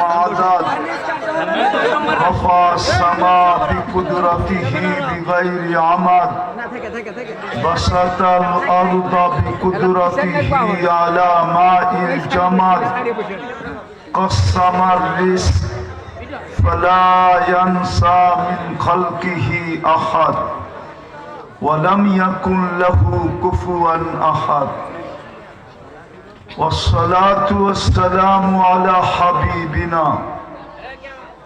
عدد رفع السماء بقدرته بغير عمد بسط الأرض بقدرته على ماء الجمد قسم الرزق فلا ينسى من خلقه أحد ولم يكن له كفوا أحد والصلاة والسلام على حبيبنا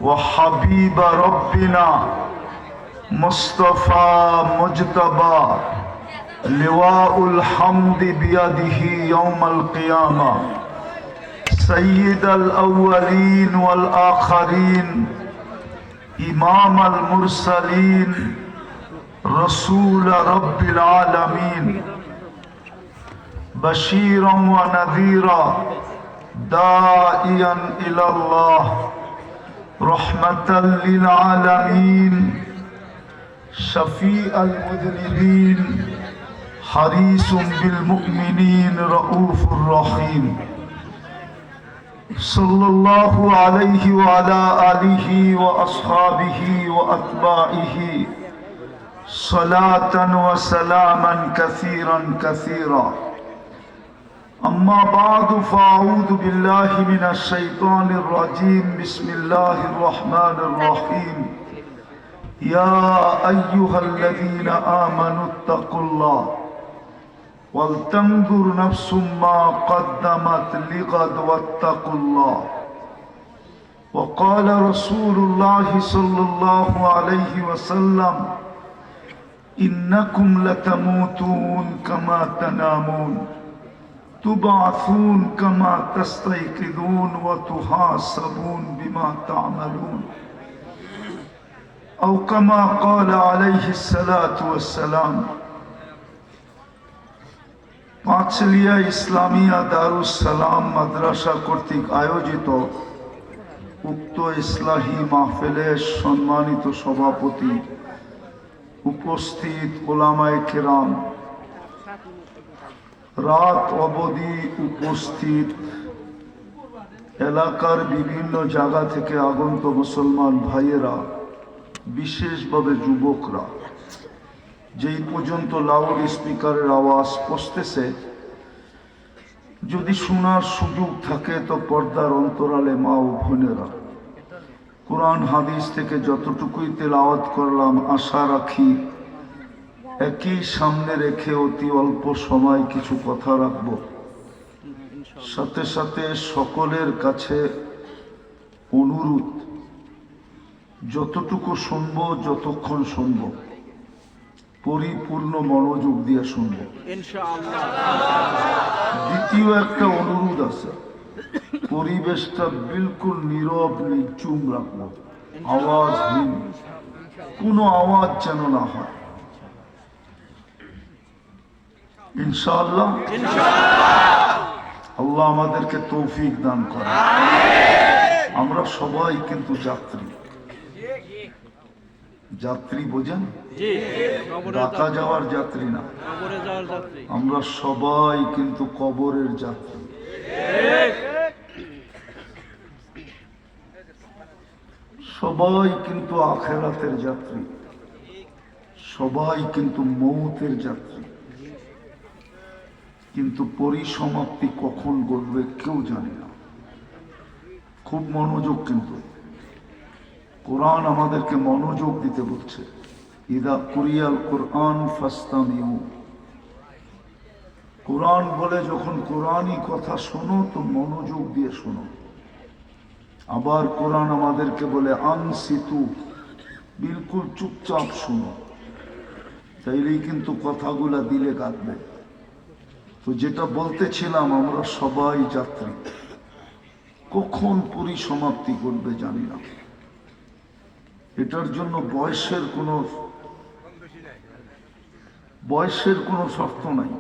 وحبيب ربنا مصطفى مجتبى لواء الحمد بيده يوم القيامة سيد الأولين والآخرين إمام المرسلين رسول رب العالمين بشيرا ونذيرا داعيا إلى الله رحمة للعالمين شفيع المذنبين حريص بالمؤمنين رؤوف رحيم صلى الله عليه وعلى آله وأصحابه وأتباعه صلاة وسلاما كثيرا كثيرا أما بعد فأعوذ بالله من الشيطان الرجيم بسم الله الرحمن الرحيم يا أيها الذين آمنوا اتقوا الله ولتنظر نفس ما قدمت لغد واتقوا الله وقال رسول الله صلى الله عليه وسلم إنكم لتموتون كما تنامون تبعثون كما تستيقظون وتحاسبون بما تعملون أو كما قال عليه الصلاة والسلام পাঁচলিয়া ইসলামিয়া দারুস সালাম মাদ্রাসা কর্তৃক আয়োজিত উক্ত ইসলাহি মাহফিলের সম্মানিত সভাপতি উপস্থিত ওলামায়ে কেরাম রাত অবধি উপস্থিত এলাকার বিভিন্ন জায়গা থেকে আগত মুসলমান ভাইয়েরা বিশেষভাবে যুবকরা যেই পর্যন্ত লাউড স্পিকারের আওয়াজ পৌঁছতেছে যদি শোনার সুযোগ থাকে তো পর্দার অন্তরালে মা ও বোনেরা কোরআন হাদিস থেকে যতটুকুই তেলাওয়াত করলাম আশা রাখি একই সামনে রেখে অতি অল্প সময় কিছু কথা রাখব সাথে সাথে সকলের কাছে অনুরোধ যতটুকু শুনবো যতক্ষণ শুনবো পরিপূর্ণ মনোযোগ দিয়ে শুনবো দ্বিতীয় একটা অনুরোধ আছে পরিবেশটা বিলকুল নীরব নির্জুম রাখবো আওয়াজহীন কোনো আওয়াজ যেন না হয় ইনশাআল্লাহ আল্লাহ আমাদেরকে তৌফিক দান করে আমরা সবাই কিন্তু যাত্রী যাত্রী বোঝেন ঢাকা যাওয়ার যাত্রী না আমরা সবাই কিন্তু কবরের যাত্রী সবাই কিন্তু আখিরাতের যাত্রী সবাই কিন্তু মৌতের যাত্রী কিন্তু পরিসমাপ্তি কখন ঘটবে কেউ জানে না খুব মনোযোগ কিন্তু কোরআন আমাদেরকে মনোযোগ দিতে বলছে ইদা কুরিয়াল কোরআন ফাস্তামিউ কোরআন বলে যখন কোরআনই কথা শোনো তো মনোযোগ দিয়ে শোনো আবার কোরআন আমাদেরকে বলে আনসিতু বিলকুল চুপচাপ শোনো তাইলেই কিন্তু কথাগুলা দিলে কাটবে তো যেটা বলতেছিলাম আমরা সবাই যাত্রী কখন পরিসমাপ্তি করবে জানি না এটার জন্য বয়সের কোনো শর্ত নাই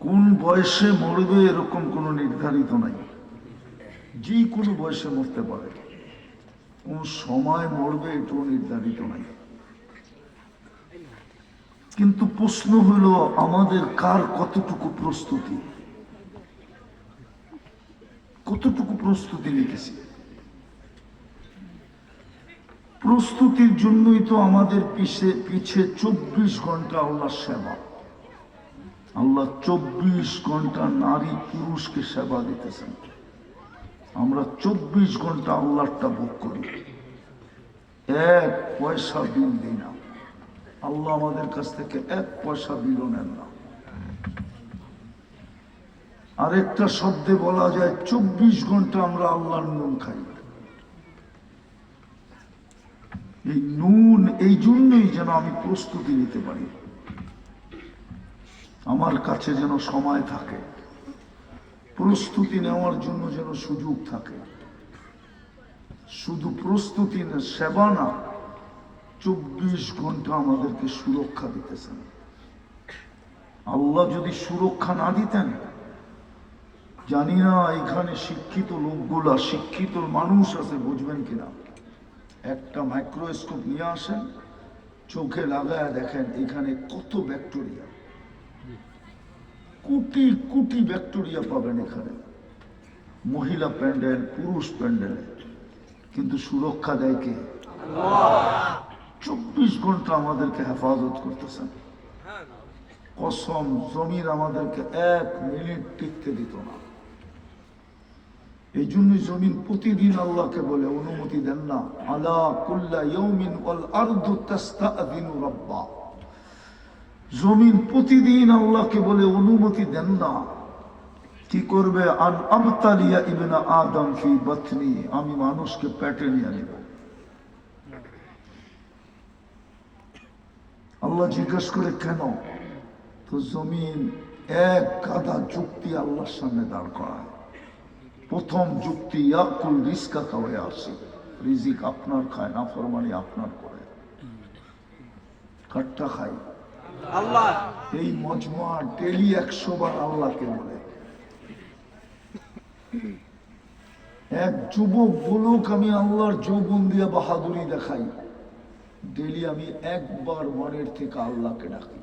কোন বয়সে মরবে এরকম কোনো নির্ধারিত নাই যে কোনো বয়সে মরতে পারে কোন সময় মরবে এটাও নির্ধারিত নাই কিন্তু প্রশ্ন হলো আমাদের কার কতটুকু প্রস্তুতি প্রস্তুতি নিতেছি। প্রস্তুতির জন্যই তো আমাদের পিছে 24 ঘন্টা আল্লাহর সেবা। আল্লাহ 24 ঘন্টা নারী পুরুষকে সেবা দিতেছেন। আমরা 24 ঘন্টা আল্লাহটা ভোগ করি, 1 পয়সা বিল দিই না। আল্লাহ আমাদের কাছ থেকে 1 পয়সা বিলও নেন না। আরেকটা শব্দে বলা যায় 24 ঘন্টা আমরা আল্লাহর নুন খাই। এই নুন এই জন্যই যেন আমি প্রস্তুতি নিতে পারি, আমার কাছে যেন সময় থাকে, প্রস্তুতি নেওয়ার জন্য যেন সুযোগ থাকে। শুধু প্রস্তুতি না, সেবা না, 24 ঘন্টা আমাদেরকে সুরক্ষা দিতেছেন। আল্লাহ যদি সুরক্ষা না দিতেন, জানি না এখানে শিক্ষিত লোকগুলা, শিক্ষিত মানুষ আছে, বুঝবেন কিনা। একটা মাইক্রোস্কোপ নিয়ে আসেন, চোখে লাগায় দেখেন এখানে কত ব্যাকটেরিয়া, কোটি কোটি ব্যাকটেরিয়া পাবেন এখানে, মহিলা প্যান্ডেল, পুরুষ প্যান্ডেলে। কিন্তু সুরক্ষা দেয় কে? 24 ঘন্টা আমাদেরকে হেফাজত করতেছেন। কসম, জমির আমাদেরকে 1 মিনিট টিকতে দিত না। এই জন্যই জমিন প্রতিদিন আল্লাহকে বলে, অনুমতি দেন না। আলা কুল্লা ইয়াউমিন ওয়াল আরদু তাস্তাযিনু রাব্বা। জমিন প্রতিদিন আল্লাহকে বলে, অনুমতি দেন না। কি করবে? আন আবতালিয়া ইবনা আদম ফি বাতনি, আমি মানুষকে পেটে নিয়ে নিব। আল্লাহ জিজ্ঞেস করে কেন? তো জমিন 1 গাদা যুক্তি আল্লাহর সামনে দাঁড় করায়। প্রথম যুক্তি, ইয়াকুল রিজকা খাওয়ায় আসি, রিজিক আপনার খায়, না ফরমানি আপনার করে। কাটটা খাই আল্লাহ। এই মজমুয়া ডেলি 100 বার আল্লাহকে বলে। এক যুবক বলুক আমি আল্লাহর যৌবন দিয়ে বাহাদুরি দেখাই, ডেলি আমি 1 বার মনের থেকে আল্লাহকে ডাকি।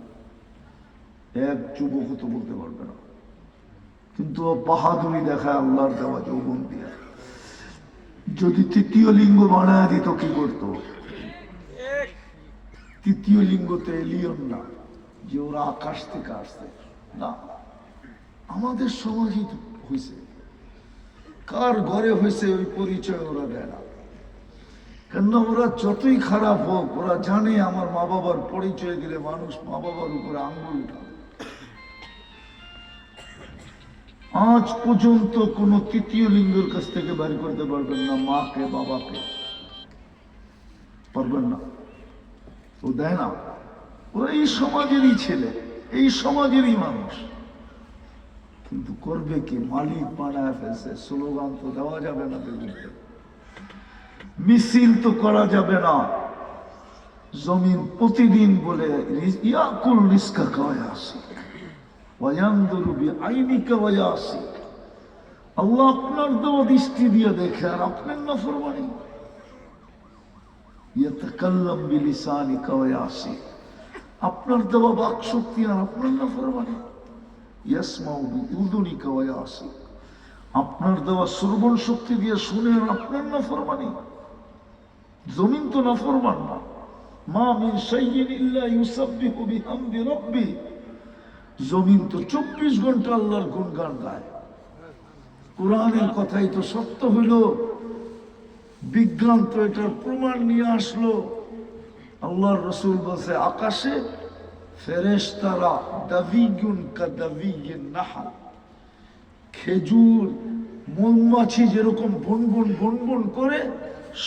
এক যুবক তো বলতে পারবে না, কিন্তু বাহাদুরি দেখায় আল্লাহর দেওয়া যৌবন দিয়া। যদি 3য় লিঙ্গ বানায় দিত কি করতো? 3য় লিঙ্গতে এলিয়ন না যে ওরা আকাশ থেকে আসছে, না, আমাদের সমাজই হয়েছে। কার ঘরে হয়েছে ওই পরিচয় ওরা দেয় না। কেননা ওরা যতই খারাপ হোক, ওরা জানে আমার মা বাবার পরিচয় দিলে মানুষ মা বাবার উপরে আঙ্গুল উঠাবে। আজ পর্যন্ত কোন 3য় লিঙ্গের কাছ থেকে বের করতে পারবেন না মাকে, বাবাকে, পারবেন না। ও দেয় না। ওরা এই সমাজেরই ছেলে, এই সমাজেরই মানুষ। কিন্তু করবে কি? মালিক বানায় ফেলছে। স্লোগান তো দেওয়া যাবে না, বিরুদ্ধে মিছিল তো করা যাবে না। জমিন প্রতিদিন বলে ইয়াকুল রিজকা খাওয়ায় আসি, ওয়ায়ানদুরু বিআইনিকা ওয়ায়াসি। আল্লাহ আপনার দেওয়া দৃষ্টি দিয়ে দেখে আর আপনার নাফরমানি। ইয়াতাকাল্লাম বিলিসানিকা ওয়ায়াসি, আপনার দেওয়া বাক শক্তি আর আপনার নাফরমানি। ইয়াসমাউ বিউযুনিকা ওয়ায়াসি, আপনার দেওয়া শ্রবণ শক্তি দিয়ে শুনে আর আপনার নাফরমানি। জমিন তো নাফরমান না। মা মিন শাইইন ইল্লা ইউসাব্বিহু বিহামদি রাব্বি, জমিন তো 24 ঘন্টা আল্লাহর গুণগান গায়। কোরআনের কথাই তো সত্য হইল, বিজ্ঞান তো এটার প্রমাণ নিয়ে আসলো। আল্লাহর রাসূল বলছে, আকাশে ফেরেশতারা দাবিগুন কা দাবিয়িন নাহল, খেজুর মৌমাছি যেরকম ভনভন ভনভন করে,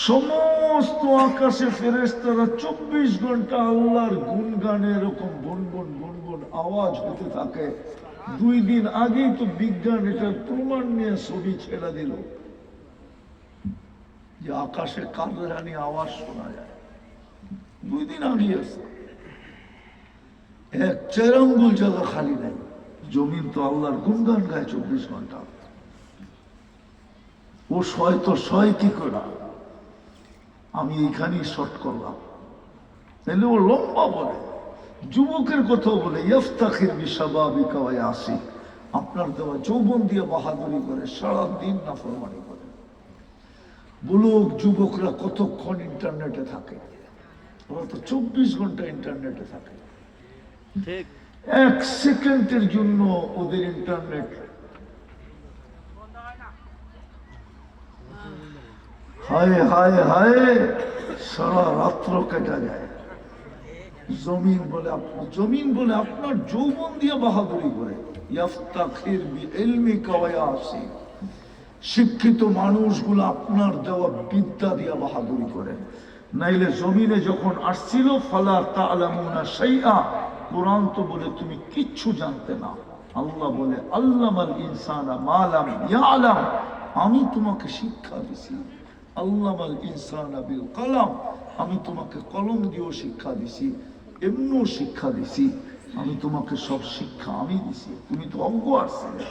সমস্ত আকাশে ফেরেশতারা 24 ঘন্টা আল্লাহর গুণগানে এরকম ভনভন ভনভন আওয়াজ হতে থাকে। 2 দিন আগেই তো বিজ্ঞান এটার প্রমাণ নিয়ে ছবি ছেড়ে দিল যে আকাশে কারজানি আওয়াজ শোনা যায়। 2 দিন আগে আছে, 1 চেরাঙ্গুল জায়গা খালি নাই। জমিন তো আল্লাহর গুণগান গায় 24 ঘন্টা। ও সয় তো সয় কি করে? আমি এইখানেই শর্ট করলাম, তাহলে ও লম্বা বলে। যুবকের কথাও বলে, ইফতাখির বিশাবাবিকা ওয়া ইয়াসি, আপনার দেওয়া যৌবন দিয়ে বাহাদুরি করে, সারাদিন নাফরমানি করে। বুলুক যুবকরা কতক্ষণ ইন্টারনেটে থাকে? ওরা তো 24 ঘন্টা ইন্টারনেটে থাকে। এক সেকেন্ডের জন্য ওদের ইন্টারনেট হায় হায় হায় সারা রাত্র কেটে যায়। জমিন বলে আপনার যৌবন দিয়ে বাহাদুরি করে। ইফতাখির বিইলমিকা ওয়া ইয়াসি, শিক্ষিত মানুষগুলো আপনার দেওয়া বিদ্যা দিয়ে বাহাদুরি করে। নাইলে জমিনে যখন আসছিল ফালা তা'লামুনা শাইআ, কোরআন তো বলে তুমি কিচ্ছু জানতে না। আল্লাহ বলে আল্লামাল ইনসানা মা লাম ইয়ালাম, আমি তোমাকে শিক্ষা দিছি। আল্লামাল ইনসানা বিল কলম, আমি তোমাকে কলম দিয়েও শিক্ষা দিছি, এমনিও শিক্ষা দিছি। আমি তোমাকে সব শিক্ষা আমি দিছি, তুমি তো অজ্ঞ আসছিলে।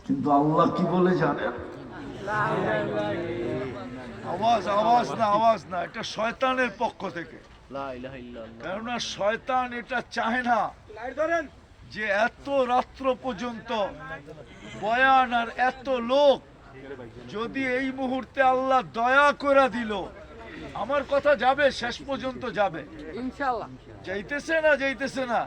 কিন্তু আল্লাহ কি বলে জানেন? আওয়াজ না, এটা শয়তানের পক্ষ থেকে। কেননা শয়তান এটা চায় না যে এত রাত্র পর্যন্ত বয়ান আর এত লোক, যদি এই মুহূর্তে আল্লাহ দয়া করে দিল, আমার কথা যাবে, শেষ পর্যন্ত যাবে ইনশাআল্লাহ। যাইতেছে না?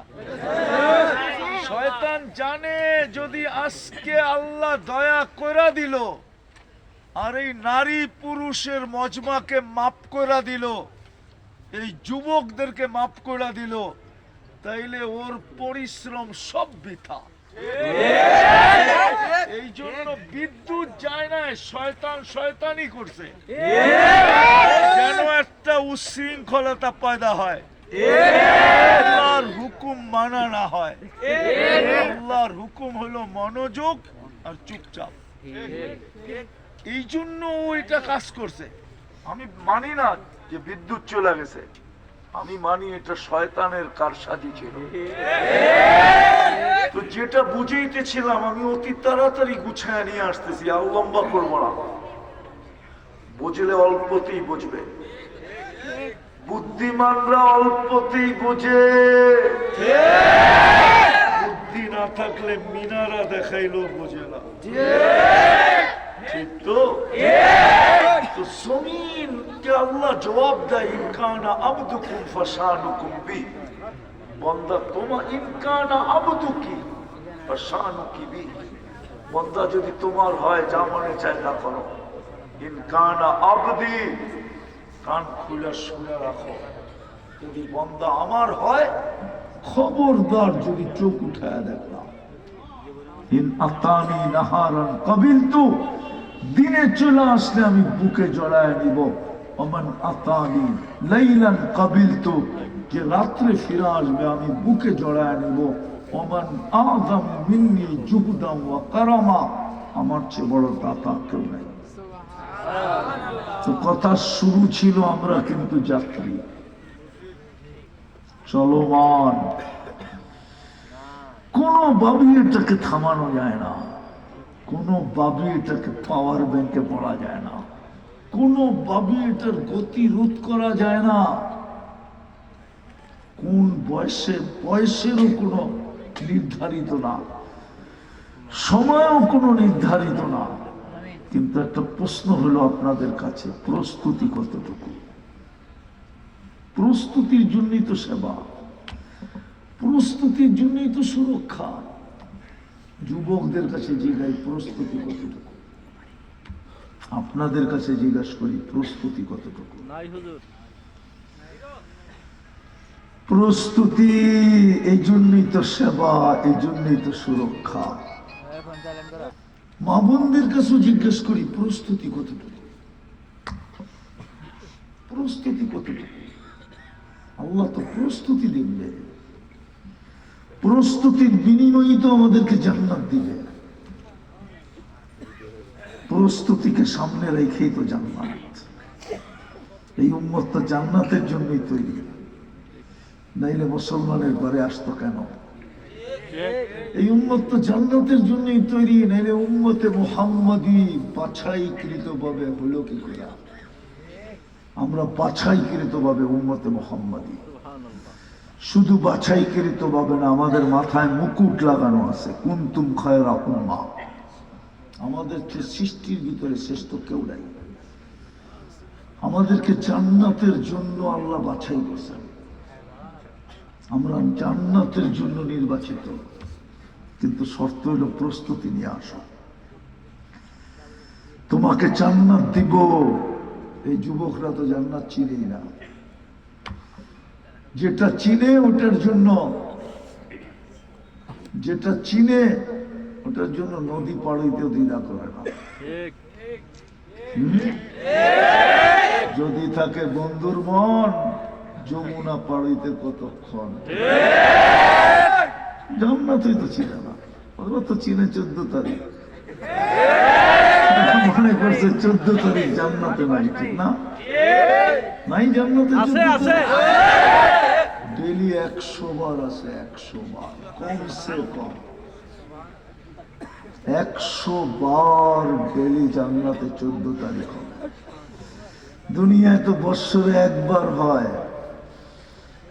শয়তান জানে যদি আজকে আল্লাহ দয়া করে দিল আর এই নারী পুরুষের মজমাকে মাফ করে দিল, এই যুবকদেরকে মাফ করে দিল, তাইলে ওর পরিশ্রম সব বৃথা। এই জন্য বিদ্যুৎ যায় না, শয়তানি করছে যেন একটা উশৃঙ্খলতা পয়দা হয়, আল্লাহর হুকুম মানা না হয়। আল্লাহর হুকুম হলো মনোযোগ আর চুপচাপ। এই জন্য ওইটা কাজ করছে। আমি মানি না যে বিদ্যুৎ চলে গেছে, আমি মানি এটা শয়তানের কারসাজি ছিল। তো যেটা বুঝাইতেছিলাম আমি অতি তাড়াতাড়ি গুছায় নিয়ে আসতেছি, আর লম্বা করবো না। বুঝলে অল্পতেই বুঝবে, বুদ্ধিমানরা অল্পতেই বুঝে। বুদ্ধি না থাকলে মিনারা দেখাইলো বোঝে না, ঠিক তো? তো জমিনকে আল্লাহ জবাব দেয়, ইনকানা আবদুকুম ফাশানুকুম বি, বান্দা তোমার ইনকানা আবদুকি ফাশানুকি বি, বান্দা যদি তোমার হয় যা মনে চায় তা করো। ইনকানা আবদি, কান খুলে শুনে রাখো, যদি বান্দা আমার হয় খবরদার যদি চোখ উঠায় দেখলাম। ইন আতানি নাহারান কাবিলতু, দিনে চলে আসলে আমি বুকে জড়ায় নিব। ওমান আতানি লাইলান কাবিলতু, যে রাত্রে ফিরে আসবে আমি বুকে জড়ায় নিব। ওমান আযম মিন্নি জুহদান ওয়া কারামা, আমার চেয়ে বড় দাতা কেউ নাই। তো কথা শুরু ছিল, আমরা কিন্তু যাত্রী, চলমান। কোনোভাবে এটাকে থামানো যায় না, কোনোভাবে এটাকে পাওয়ার ব্যাংকে পড়া যায় না, কোনোভাবে এটার গতি রোধ করা যায় না। কোন বয়সেরও কোনো নির্ধারিত না, সময়ও কোনো নির্ধারিত না। কিন্তু একটা প্রশ্ন হলো আপনাদের কাছে, প্রস্তুতি কতটুকু? প্রস্তুতির জন্যই তো সেবা, প্রস্তুতির জন্যই তো সুরক্ষা। যুবকদের কাছে জিজ্ঞাসা, প্রস্তুতি কতটুকু? আপনাদের কাছে জিজ্ঞাসা করি, প্রস্তুতি কতটুকু? প্রস্তুতি এই জন্যই তো সেবা, এই জন্যই তো সুরক্ষা। মা বোনদের কাছেও জিজ্ঞেস করি, প্রস্তুতি কতটুকু? প্রস্তুতি কতটুকু? আল্লাহ তো প্রস্তুতি দিবে, প্রস্তুতির বিনিময়ে তো আমাদেরকে জান্নাত দিবে। প্রস্তুতিকে সামনে রেখেই তো জান্নাত। এই উম্মত তো জান্নাতের জন্যই তৈরি, নাইলে মুসলমানের ঘরে আসতো কেন? এই উম্মত তো জান্নাতের জন্যই তৈরি, নাইলে উম্মতে মুহাম্মাদি বাছাইকৃত ভাবে হলো কি করে? আমরা বাছাইকৃত ভাবে উম্মতে মুহাম্মাদি, শুধু বাছাইকৃত ভাবে না, আমাদের মাথায় মুকুট লাগানো আছে, কুনতুম খায়রা উম্মাহ, আমাদের সৃষ্টির ভিতরে শ্রেষ্ঠ কেউ নাই। আমাদেরকে জান্নাতের জন্য আল্লাহ বাছাই করেছেন, আমরা জান্নাতের জন্য নির্বাচিত, কিন্তু শর্ত হইল প্রস্তুতি নিয়ে আসো। তোমাকে জান্নাত দিব, এই যুবকরা তো জান্নাত চিনেই না। যেটা চিনে ওটার জন্য, যেটা চিনে ওটার জন্য নদী পার হইতেও দ্বিধা করে না। যদি থাকে বন্ধুর মন, যমুনা পার হইতে কতক্ষণ। জান্নাতই তো চিনে না, ওরা তো চিনে 14 তারিখ, মনে করছে 14 তারিখ জান্নাতে নাই। ঠিক না? নাই জান্নাতে ডেলি 100 বার আছে, 100 বার কমসে কম 100 বার ডেলি জান্নাতে 14 তারিখ হবে। দুনিয়ায় তো বৎসরে একবার হয়,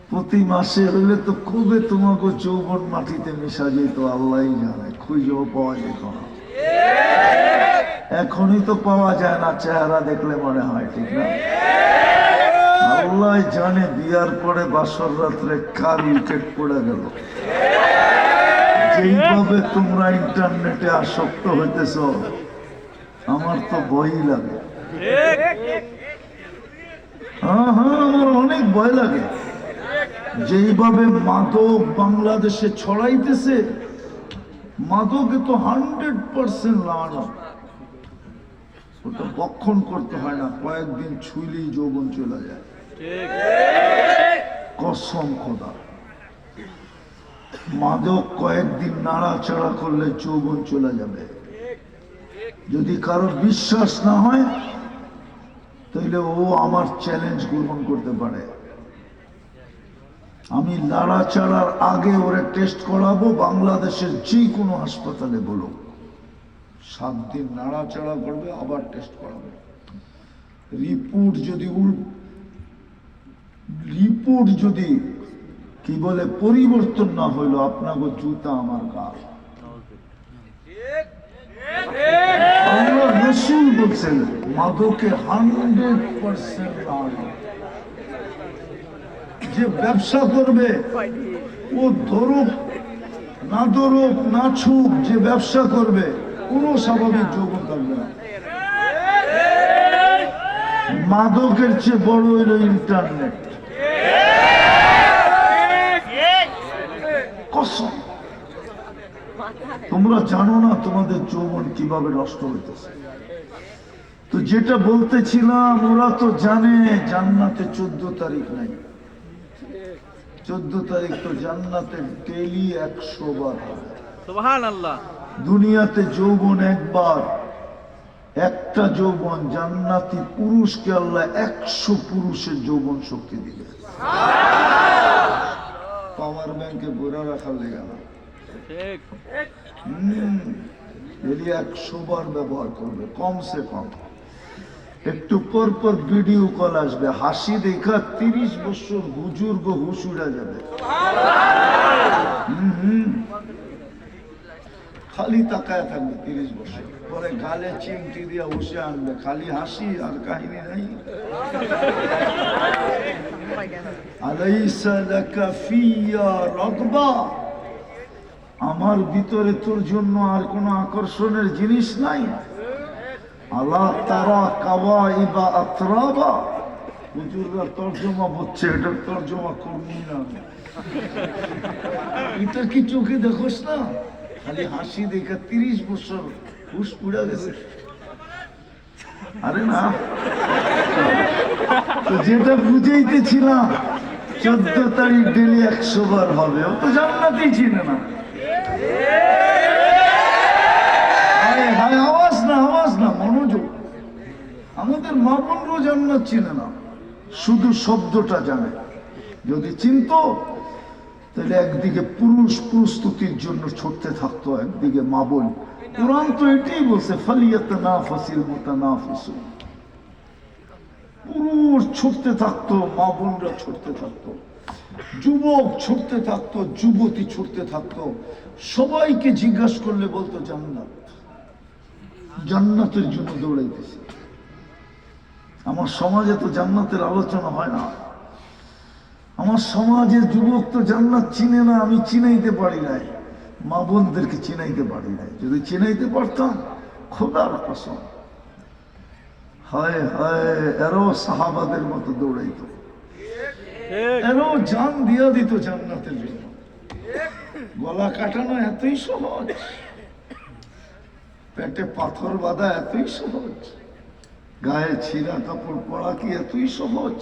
প্রতি মাসে হলে তো কবে তোমাকে যৌবন মাটিতে মিশা যেত আল্লাহ জানে, খুঁজেও পাওয়া যেত না। এখনই তো পাওয়া যায় না, চেহারা দেখলে মনে হয়। ঠিক না? আল্লাহ জানে বিয়ার পরে বাসর রাত্রে কার উইকেট পড়ে গেল। যেইভাবে তোমরা ইন্টারনেটে আসক্ত হইতেছ, আমার তো ভয়ই লাগে। হ্যাঁ, আমার অনেক ভয় লাগে। যেইভাবে মাদক বাংলাদেশে ছড়াইতেছে, মাদকে তো 100% লাগানো, ওটা বক্ষণ করতে হয় না, কয়েকদিন ছুইলেই যৌবন চলে যায়। কসম খোদা, মাদক কয়েকদিন নাড়াচাড়া করলে যৌবন চলে যাবে। যদি কারো বিশ্বাস না হয় তাহলে ও আমার চ্যালেঞ্জ গ্রহণ করতে পারে। আমি নাড়াচাড়ার আগে ওরে টেস্ট করাবো, বাংলাদেশের যে কোনো হাসপাতালে বলো, 7 দিন নাড়াচাড়া করবে, আবার টেস্ট করাবে। রিপোর্ট যদি কি বলে পরিবর্তন না হইল, আপনাকে জুতা আমার গা। আল্লাহ রাসূল বলছেন মাদকে 100% লাগানো। যে ব্যবসা করবে ও ধরুক না ধরুক না ছুক, যে ব্যবসা করবে কোনো স্বাভাবিক যৌবন থাকবে না। মাদকের চেয়ে বড় হইল ইন্টারনেট। কসম, তোমরা জানো না তোমাদের যৌবন কিভাবে নষ্ট হইতেছে। তো যেটা বলতেছিলাম, ওরা তো জানে জান্নাতে 14 তারিখ নাই। 14 তারিখ তো জান্নাতে ডেইলি 100 বার হবে। সুবহানাল্লাহ। দুনিয়াতে যৌবন একবার, একটা যৌবন। জান্নাতি পুরুষকে আল্লাহ 100 পুরুষের যৌবন শক্তি দিবে। পাওয়ার ব্যাংকে ভরে রাখার লেগে না, ডেইলি 100 বার ব্যবহার করবে কমসে কম। একটু পর পর ভিডিও কল আসবে, হাসি দেখা 30 বছর বুজুর্গ হুশ উড়া যাবে। খালি তাকায় থাকবে 30 বছর পরে, গালে চিমটি দিয়া উসে আনবে, খালি হাসি আর কাহিনী নাই। আলাইসা লাকা ফিয়া রাগবা, আমার ভিতরে তোর জন্য আর কোন আকর্ষণের জিনিস নাই। আলা তারা কাওয়াইবা আতরাবা, হুজুররা তর্জমা বলছে, এটা তর্জমা করবি না। এটা কি চোখে দেখোস না? খালি হাসি দেখা 30 বছর হুশ পুড়া গেছে। আরে না, তো যেটা বুঝাইতেছিলাম 14 তারিখ ডেলি 100 বার হবে, ও তো জান্নাতেই চিনে না। আওয়াজ না, আওয়াজ না, মনোযোগ। আমাদের মা বোনরাও জান্নাত চিনে না, শুধু শব্দটা জানে। যদি চিনত তাহলে একদিকে পুরুষ প্রস্তুতির জন্য ছুটতে থাকতো, একদিকে মা বোন। কোরআন তো এটাই বলছে, ফালিয়াতানাফাসিল মুতানাফিসুন। পুরুষ ছুটতে থাকতো, মা বোনরা ছুটতে থাকতো, যুবক ছুটতে থাকতো, যুবতী ছুটতে থাকতো। সবাইকে জিজ্ঞাসা করলে বলতো জান্নাত। জান্নাতের জন্য দৌড়াইতেছি। আমার সমাজে তো জান্নাতের আলোচনা হয় না। আমার সমাজের যুবক তো জান্নাত চিনে না, আমি চিনাইতে পারি নাই, মা বোনদেরকে চিনাইতে পারি নাই। যদি চিনাইতে পারতাম, খোদার কসম, হায় হায়, এরও সাহাবাদের মতো দৌড়াইতো, এরও জান দিয়া দিত জান্নাতের জন্য। গলা কাটানো এতই সহজ, পেটে পাথর বাঁধা এতই সহজ, গায়ে ছিঁড়া কাপড় পরা কি এতই সহজ,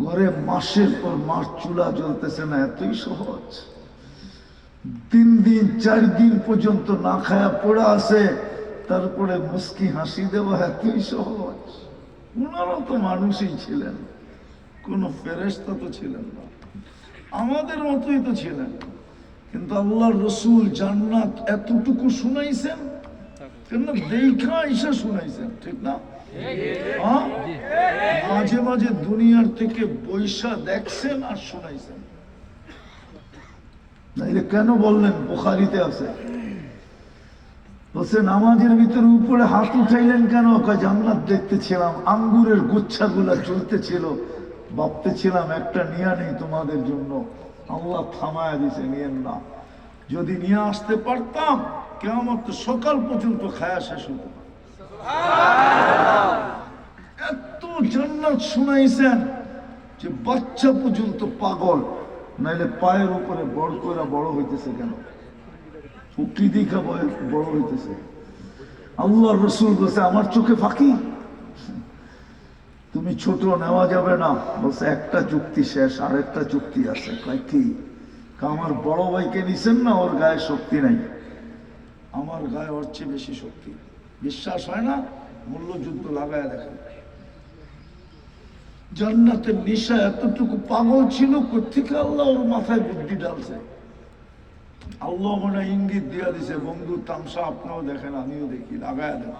ঘরে মাসের পর মাস চুলা জ্বলতেছে না এতই সহজ, 3 দিন 4 দিন পর্যন্ত না খায়া পড়া আছে, তারপরে মুস্কি হাসি দেওয়া এতই সহজ। ওনারা তো মানুষই ছিলেন, কোন ফেরেশতা তো ছিলেন না, আমাদের মতোই তো ছিলেন। কিন্তু আল্লাহর রসুল জান্নাত এতটুকু শুনাইছেন কেন? দেখা ঈশা শুনাইছেন, ঠিক না? মাঝে মাঝে দুনিয়ার থেকে বৈশা দেখছেন আর শুনাইছেন। নাইলে কেন বললেন? বুখারীতে আছে, বলছে নামাজের ভিতরে উপরে হাত উঠাইলেন কেন? জান্নাত দেখতেছিলাম, আঙ্গুরের গুচ্ছাগুলা চলতেছিল, ভাবতেছিলাম একটা নিয়া নেই তোমাদের জন্য, আল্লাহ থামায়া দিছে, নিয়েন না। যদি নিয়ে আসতে পারতাম, কিয়ামত সকাল পর্যন্ত খায়া শেষ হতো। এত জান্নাত শুনাইছেন যে বাচ্চা পর্যন্ত পাগল। নাইলে পায়ের উপরে বড় করে বড় হইতেছে কেন? উক্তি দেখা বড় হইতেছে। আল্লাহর রাসূল বলছে আমার চোখে ফাঁকি, তুমি ছোট নেওয়া যাবে না। বলছে একটা চুক্তি শেষ, আরেকটা চুক্তি আছে। কি? আমার বড় ভাইকে নিছেন না, ওর গায়ে শক্তি নাই, আমার গায়ে ওর চেয়ে বেশি শক্তি। বিশ্বাস হয় না? মূল্যযুদ্ধ লাগায় দেখেন। জান্নাতের নিশা এতটুকু পাগল ছিল, কোথেকে আল্লাহ ওর মাথায় বুদ্ধি ডালছে। আল্লাহ মনে ইঙ্গিত দিয়া দিছে, বন্ধু তামসা আপনিও দেখেন, আমিও দেখি, লাগায় দেন।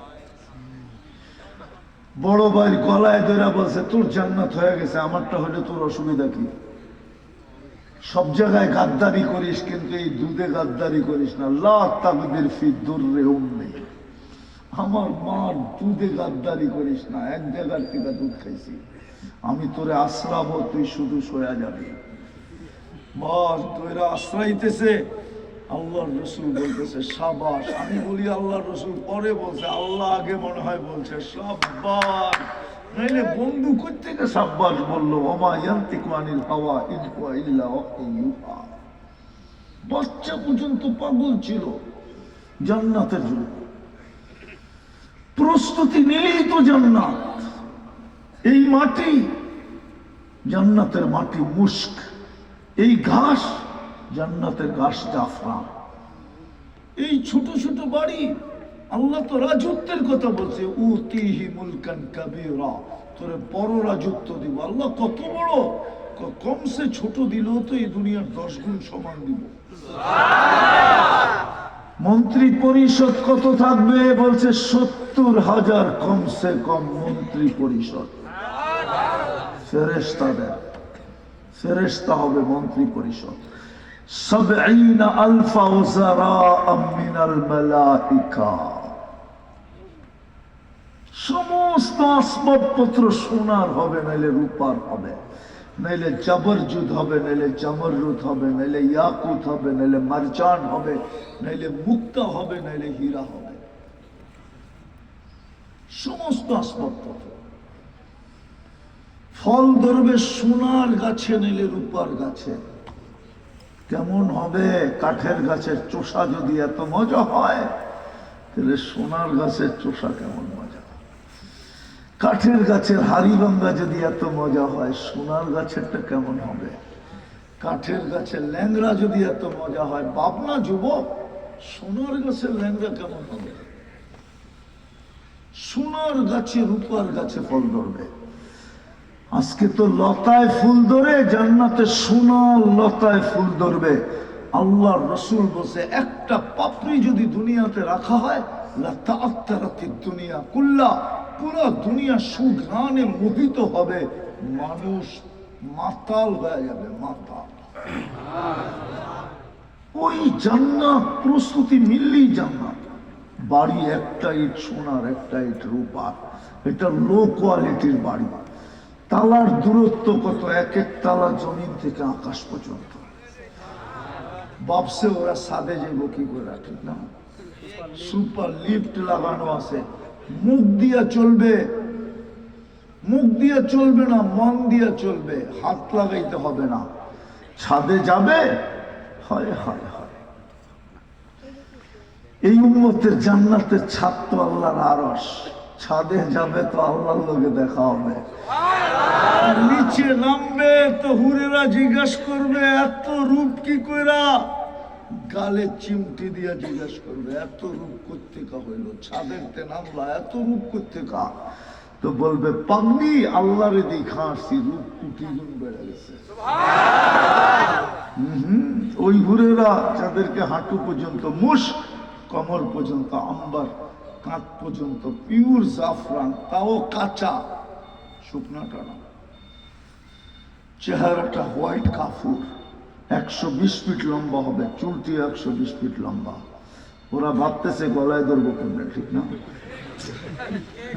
বড় ভাই গলায় ধরে বলছে তোর জান্নাত হয়ে গেছে, আমারটা হলে তোর অসুবিধা কি? সব জায়গায় গাদ্দারি করিস, কিন্তু এই দুধে গাদ্দারি করিস না। লা তাকদির ফি দুররে উম্মি, আমার মার দুধে গাদ্দারি করিস না। এক জায়গার থেকে দুধ খাইছি, আমি তোরে আশ্রাবো, তুই শুধু সয়া যাবি। বস তোরা আশ্রাইতেছে, আল্লাহর রসুল বলতেছে সাবাস। আমি বলি আল্লাহর রসুল পরে বলছে, আল্লাহ আগে মনে হয় বলছে সাব্বাস। নাইলে বন্ধু কোত্থেকে সাব্বাস বললো? ওমা ইয়ান্তিকু আনিল হাওয়া ইন হুয়া ইল্লা ওয়াহয়ুন ইউহা। বাচ্চা পর্যন্ত পাগল ছিল জান্নাতের জন্য। প্রস্তুতি নিলেই তো জান্নাত। এই মাটি জান্নাতের মাটি, মুস্ক। এই ঘাস জান্নাতের ঘাস, জাফরান। এই ছোট ছোট বাড়ি, আল্লাহ তো রাজত্বের কথা বলছে, উতিহি মুলকান কাবীরা, তোরে বড় রাজত্ব দিব। আল্লাহ কত বড়? কমসে ছোট দিলেও তো এই দুনিয়ার 10 গুণ সমান দিব। মন্ত্রী পরিষদ কত থাকবে? বলছে 70,000 কমসে কম মন্ত্রী পরিষদ। ফেরেশতাদের, ফেরেশতা হবে মন্ত্রী পরিষদ। 70,000 উযারা মিনাল মালাইকা। সমস্ত আসবাবপত্র সোনার হবে, নাইলে রূপার হবে, নাইলে জবরজুদ হবে, নাইলে জমরুদ হবে, নাইলে ইয়াকুত হবে, নাইলে মারজান হবে, নাইলে মুক্তা হবে, নাইলে হীরা হবে। সমস্ত আসবাবপত্র। ফল ধরবে সোনার গাছে, নাইলে রূপার গাছে। কেমন হবে? কাঠের গাছের চোষা যদি এত মজা হয়, তাহলে সোনার গাছের চোষা কেমন মজা? কাঠের গাছের হাড়ি ভাঙ্গা যদি এত মজা হয়, সোনার গাছেরটা কেমন হবে? কাঠের গাছের ল্যাংড়া যদি এত মজা হয়, বাপনা যুবক, সোনার গাছের ল্যাংড়া কেমন হবে? সোনার গাছে, রূপার গাছে ফল ধরবে। আজকে তো লতায় ফুল ধরে, জান্নাতে সোনার লতায় ফুল ধরবে। আল্লাহর রাসূল বলছে একটা পাপড়ি যদি দুনিয়াতে রাখা হয়, লা তাআত্তারাতিদ দুনিয়া কুল্লা, পুরো দুনিয়া সুঘ্রাণে মোহিত হবে, মানুষ মাতাল হয়ে যাবে, মাতাল। ওই জান্নাত প্রস্তুতি মিললেই জান্নাত। বাড়ি একটা ইট সোনার, একটা ইট রূপার। এটা লো কোয়ালিটির বাড়ি। তালার দূরত্ব কত, এক এক তালা জমিন থেকে আকাশ পর্যন্ত। বাপসে ওরা সাদে যাইব কি করে, ঠিক না? সুপার লিফট লাগানো আছে। মুখ দিয়া চলবে, মুখ দিয়ে চলবে না, মন দিয়ে চলবে, হাত লাগাইতে হবে না। ছাদে যাবে, হয় হয় হয়। এই উম্মতের জান্নাতের ছাদ তো আল্লাহর আরশ। ছাদে যাবে তো আল্লাহর লগে দেখা হবে। নিচে নামবে তো হুরেরা জিজ্ঞাসা করবে এত রূপ কি কইরা, গালে চিমটি দিয়া জিজ্ঞাসা করবে এত রূপ কোত্থেকা হইল, ছাদের তে নামলা এত রূপ কোত্থেকা? তো বলবে পাগলি আল্লাহরে দেখা আসছি, রূপ কোটি গুণ বেড়ে গেছে। ওই হুরেরা যাদেরকে হাঁটু পর্যন্ত মুশক, কমর পর্যন্ত আম্বার, কাঁধ পর্যন্ত পিওর জাফরান, তাও কাঁচা, শুকনাটা না। চেহারাটা হোয়াইট কাফুর, 120 ফিট লম্বা হবে, চুলটি 120 ফিট লম্বা। ওরা ভাবতেছে গলায় ধরবো কেমনে, ঠিক না?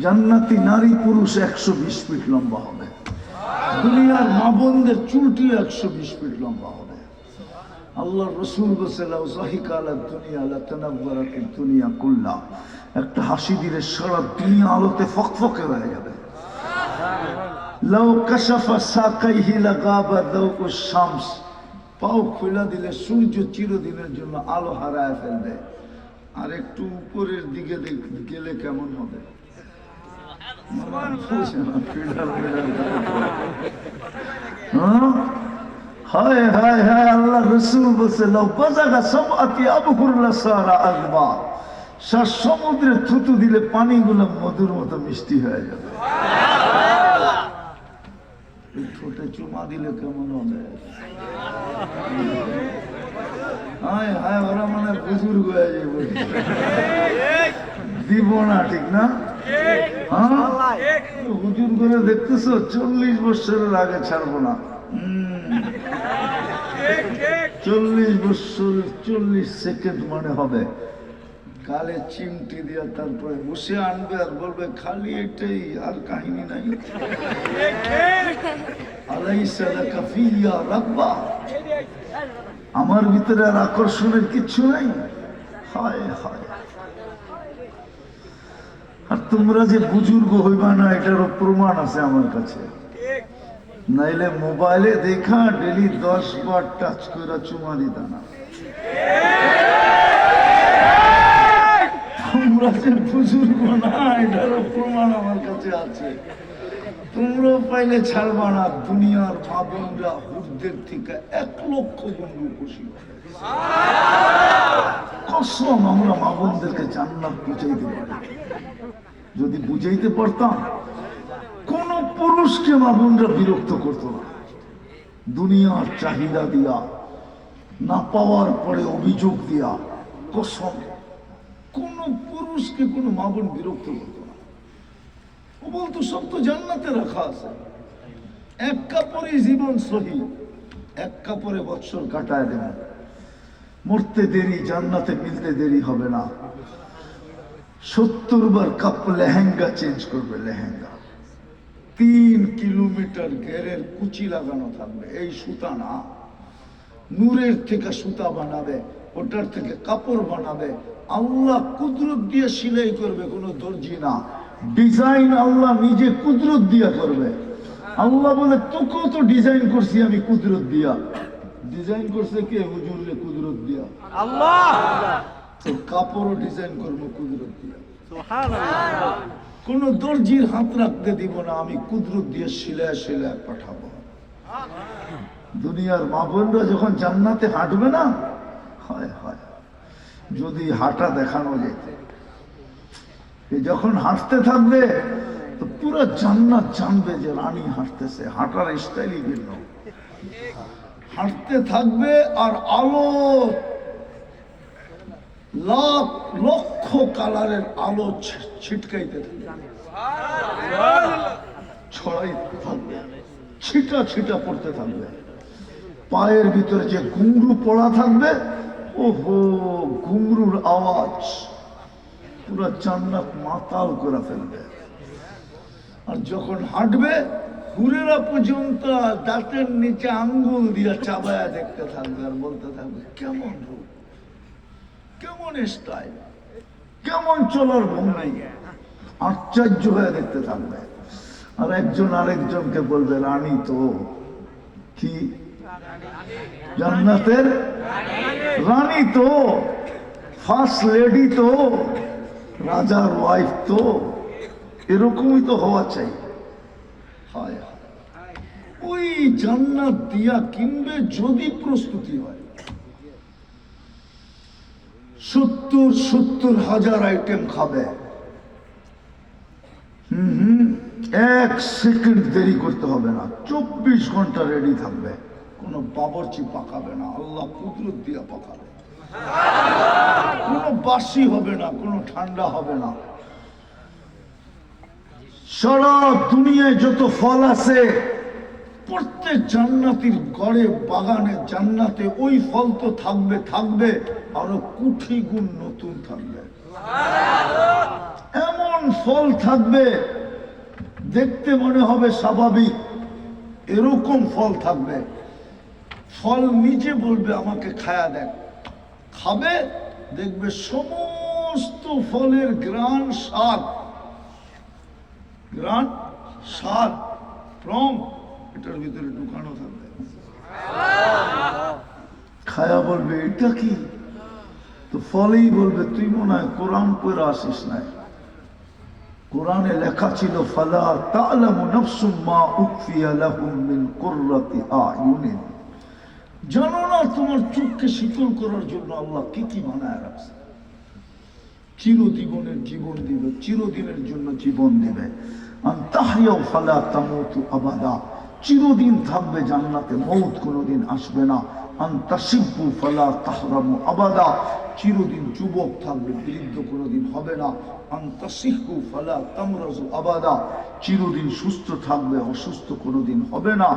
জান্নাতি নারী পুরুষ 120 ফিট লম্বা হবে। দুনিয়ার মা বোনদের চুলটি 120 ফিট লম্বা হবে। আল্লাহ রসুল দুনিয়া কুল্লা, একটা হাসি দিলে সারা দুনিয়া আলোতে ফকফকে হয়ে যাবে। লাউ কাশাফা সাকাইহি লাগাবা দাউকুশ শামস, পাও খুলে দিলে সূর্য চিরদিনের জন্য আলো হারায় ফেলবে। আর একটু উপরের দিকে গেলে কেমন হবে? হায় হায় হায়, আল্লাহ রসুল বলছে লাউ বাযাগা সাবআতি আবহুর লাসারা আযবা, সমুদ্রে থুতু দিলে পানিগুলো মধুর মতো মিষ্টি হয়ে যাবে। ঠোঁটে চুমা দিলে কেমন হবে? হায় হায়, ওরা মানে বুজুর্গ হয়ে যাবে, দিব না, ঠিক না? হুজুর করে দেখতেছো 40 বছরের আগে ছাড়বো না। 40 বছর 40 সেকেন্ড মনে হবে, গালে চিমটি দিয়া তারপরে বসে আনবে আর বলবে খালি এটাই, আর কাহিনী নাই। আলাইসা লাকা ফিয়া রাব্বা, আমার ভিতরে আর আকর্ষণের কিছু নাই। হায় হায়, আর তোমরা যে বুজুর্গ হইবা না এটারও প্রমাণ আছে আমার কাছে। নাইলে মোবাইলে দেখা ডেলি 10 বার টাচ করে চুমা দিতা না। তোমরা যে বুজুর্গ না এটারও প্রমাণ আমার কাছে আছে। তোমরা পাইলে ছাড়বা না। দুনিয়ার মা বোনরা হুরদের থেকে 1 লক্ষ গুণ খুশি হবে। কসম, আমরা মা বোনদেরকে জান্নাত বুঝাইতে পারি। যদি বুঝাইতে পারতাম, কোন পুরুষকে মা বোনরা বিরক্ত করতো না। দুনিয়ার চাহিদা দিয়া, না পাওয়ার পরে অভিযোগ দিয়া, কসম কোন পুরুষকে কোন মা বোন বিরক্ত করতো না। ও বলতো সব তো জান্নাতে রাখা আছে, এক কাপড়ে জীবন সহি, এক কাপড়ে বৎসর কাটায় দেব। মরতে দেরি, জান্নাতে মিলতে দেরি হবে না। 70 বার কাপ লেহেঙ্গা চেঞ্জ করবে। লেহেঙ্গা 3 কিলোমিটার ঘেরের কুচি লাগানো থাকবে। এই সুতা না, নূরের থেকে সুতা বানাবে, ওটার থেকে কাপড় বানাবে। আল্লাহ কুদরত দিয়ে সিলাই করবে, কোনো দর্জি না। ডিজাইন আল্লাহ নিজে কুদরত দিয়া করবে। আল্লাহ বলে তোকেও তো ডিজাইন করছি আমি কুদরত দিয়া। ডিজাইন করছে কে? হুজুরে কুদরত দিয়া। আল্লাহ তো কাপড়ও ডিজাইন করবো কুদরত দিয়া। সুবহানাল্লাহ। কোন দর্জির হাত রাখতে দিব না, আমি কুদরত দিয়ে সিলায় সিলায় পাঠাবো। দুনিয়ার মা বোনরা যখন জান্নাতে হাঁটবে না, হয় হয় যদি হাঁটা দেখানো যেত। যখন হাঁটতে থাকবে তো পুরো জান্নাত জানবে যে রানী হাঁটতেছে। হাঁটার স্টাইলই ভিন্ন। হাঁটতে থাকবে আর আলো, লাখ লক্ষ কালারের আলো ছিটকাইতে থাকবে, ছড়াইতে থাকবে, ছিটা ছিটা পড়তে থাকবে। পায়ের ভিতরে যে ঘুংরু পড়া থাকবে, ওহো ঘুংরুর আওয়াজ পুরো জান্নাত মাতাল করে ফেলবে। আর যখন হাঁটবে হুরেরা পর্যন্ত দাঁতের নিচে আঙ্গুল দিয়ে চাবায়া দেখতে থাকবে আর বলতে থাকবে কেমন রূপ, কেমন স্টাইল, কেমন চলার ভঙ্গি, আশ্চর্য হয়ে দেখতে থাকবে। আর একজন আরেকজনকে বলবে রানী তো কি, জান্নাতের রানী তো, ফার্স্ট লেডি তো, রাজার ওয়াইফ তো, এরকমই তো হওয়া চাই। হায় হায়, ওই জান্নাত দিয়া কিনবে যদি প্রস্তুতি হয়। 70,000 আইটেম খাবে, এক সেকেন্ড দেরি করতে হবে না, 24 ঘন্টা রেডি থাকবে, কোনো বাবরচি পাকাবে না, আল্লাহ কুদরত দিয়া পাকাবে, কোনো বাসি হবে না, কোনো ঠান্ডা হবে না। সারা দুনিয়ায় যত ফল আছে প্রত্যেক জান্নাতির গড়ে বাগানে জান্নাতে ওই ফল তো থাকবে থাকবে, আরো কোটি গুণ নতুন থাকবে। এমন ফল থাকবে দেখতে মনে হবে স্বাভাবিক, এরকম ফল থাকবে। ফল নিজে বলবে আমাকে খায়া দেখ, খাবে, দেখবে সমস্ত ফলের গ্রান স্বাদ, গ্রান স্বাদ ফ্রম এটার ভিতরে ঢুকানো থাকবে। খায়া বলবে এটা কি, তো ফলেই বলবে তুই মনে হয় কোরআন পড়ে আসিস নাই, কোরআনে লেখা ছিল ফালা তা'লামু নাফসুম মা উখফিয়া লাহুম মিন কুররাতি আ'য়ুনিন, জানো না তোমার চোখকে শীতল করার জন্য আল্লাহ কি কি বানায় রাখছে। চিরজীবনের জীবন দিবে, চিরদিনের জন্য জীবন দিবে। আনতাহইয়াউ ফালা তামুতু আবাদা, চিরদিন থাকবে জান্নাতে, মৌত কোনোদিন আসবে না। আনতাশিব্বু ফালা তাহরামু আবাদা, চিরদিন যুবক থাকবে, বৃদ্ধ কোনোদিন হবে না। আনতাসিহু ফালা তামরাজু আবাদা, চিরদিন সুস্থ থাকবে, অসুস্থ কোনোদিন হবে না।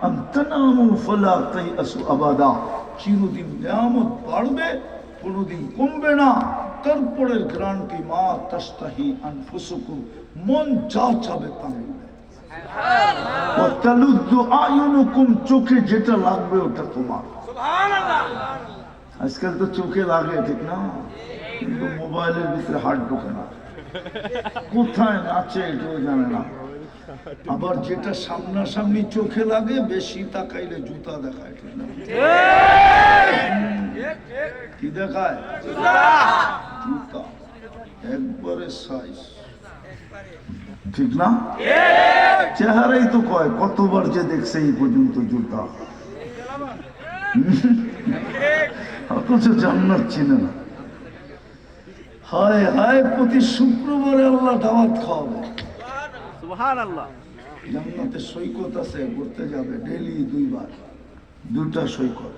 আনতানামু ফালা তাইয়াসু আবাদা, চিরদিন নিয়ামত বাড়বে, কোনোদিন কমবে না। তারপরের গ্রান্টি মা তাস্তাহি আনফুসুকুম, মন যা চাবে তা মিলবে। চোখে যেটা লাগবে ওটা তোমার। আজকাল তো চোখে লাগে ঠিক না, কিন্তু মোবাইলের ভিতরে হাত ঢোকে না, কোথায় নাচে এটাও জানে না। আবার যেটা সামনাসামনি চোখে লাগে বেশি তাকাইলে জুতা দেখায়, ঠিক না? কি দেখায়? জুতা একবারে সাইজ, ঠিক না? চেহারাই তো কয়, কতবার যে দেখছে এই পর্যন্ত জুতা, অথচ জান্নাত চিনে না। হায় হায়, প্রতি শুক্রবারে আল্লাহ দাওয়াত খাওয়াবে। সুবহানাল্লাহ। জান্নাতে সৈকত আছে, ঘুরতে যাবে ডেইলি 2 বার, 2টা সৈকত।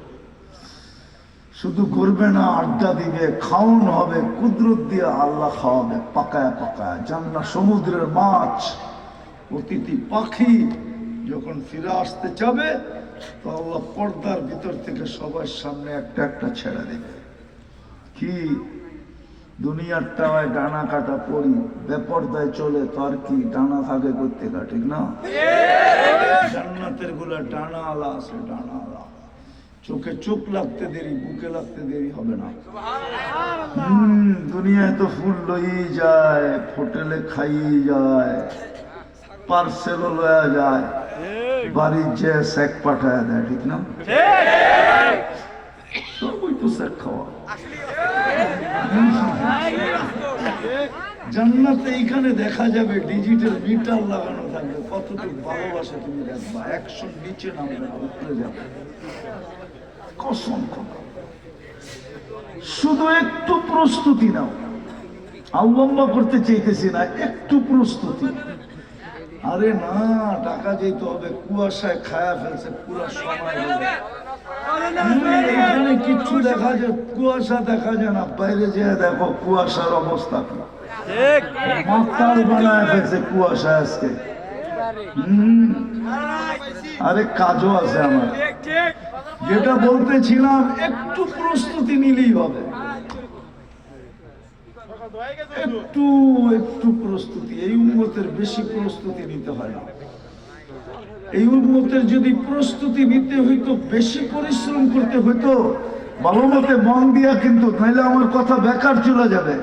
শুধু ঘুরবে না, আড্ডা দিবে, খাওয়ান হবে, কুদরত দিয়ে আল্লাহ খাওয়াবে পাকায় পাকায়। জান্নাত সমুদ্রের মাছ, অতিথি পাখি যখন ফিরে আসতে যাবে তো আল্লাহ পর্দার ভিতর থেকে সবার সামনে একটা একটা ছেড়ে দেবে। কি দুনিয়ারটা হয় ডানা কাটা পড়ি, বেপর্দায় চলে, তার কি ডানা থাকে করতে কা, ঠিক না? জান্নাতের গুলা ডানা আলা আছে, ডানা আলা। চোখে চোখ লাগতে দেরি, বুকে লাগতে দেরি হবে না। দুনিয়ায় তো ফুল লই যায়, হোটেলে খাই যায়, পার্সেলও লয়া যায়, বাড়ির যে শেক পাঠায় দেয়, ঠিক না? সবই তো শেক খাওয়া। জান্নাতে এইখানে দেখা যাবে ডিজিটাল মিটার লাগানো থাকবে, কতটুকু ভালোবাসা তুমি দেখবা। 100 নিচে নামবে না, উপরে যাবে। কসম কথা, শুধু একটু প্রস্তুতি নাও। আল্লাহ করতে চাইতেছি না, একটু প্রস্তুতি। আরে না, টাকা যেতে হবে, কুয়াশায় খায়া ফেলছে পুরো সময়। এখানে কিচ্ছু দেখা যায়, কুয়াশা দেখা যায় না। বাইরে যেয়ে দেখো কুয়াশার অবস্থা কি, মাতাল বানায় ফেলছে কুয়াশা আজকে। আরে কাজও আছে আমার। যেটা বলতেছিলাম, একটু প্রস্তুতি নিলেই হবে। একটু একটু প্রস্তুতি, এই উম্মতের বেশি প্রস্তুতি নিতে হয় না। এই উম্মতের যদি প্রস্তুতি নিতে হইতো, বেশি পরিশ্রম করতে হইতো, ভালো মতে মন দিয়া, কিন্তু নাইলে আমার কথা বেকার চলে যাবে।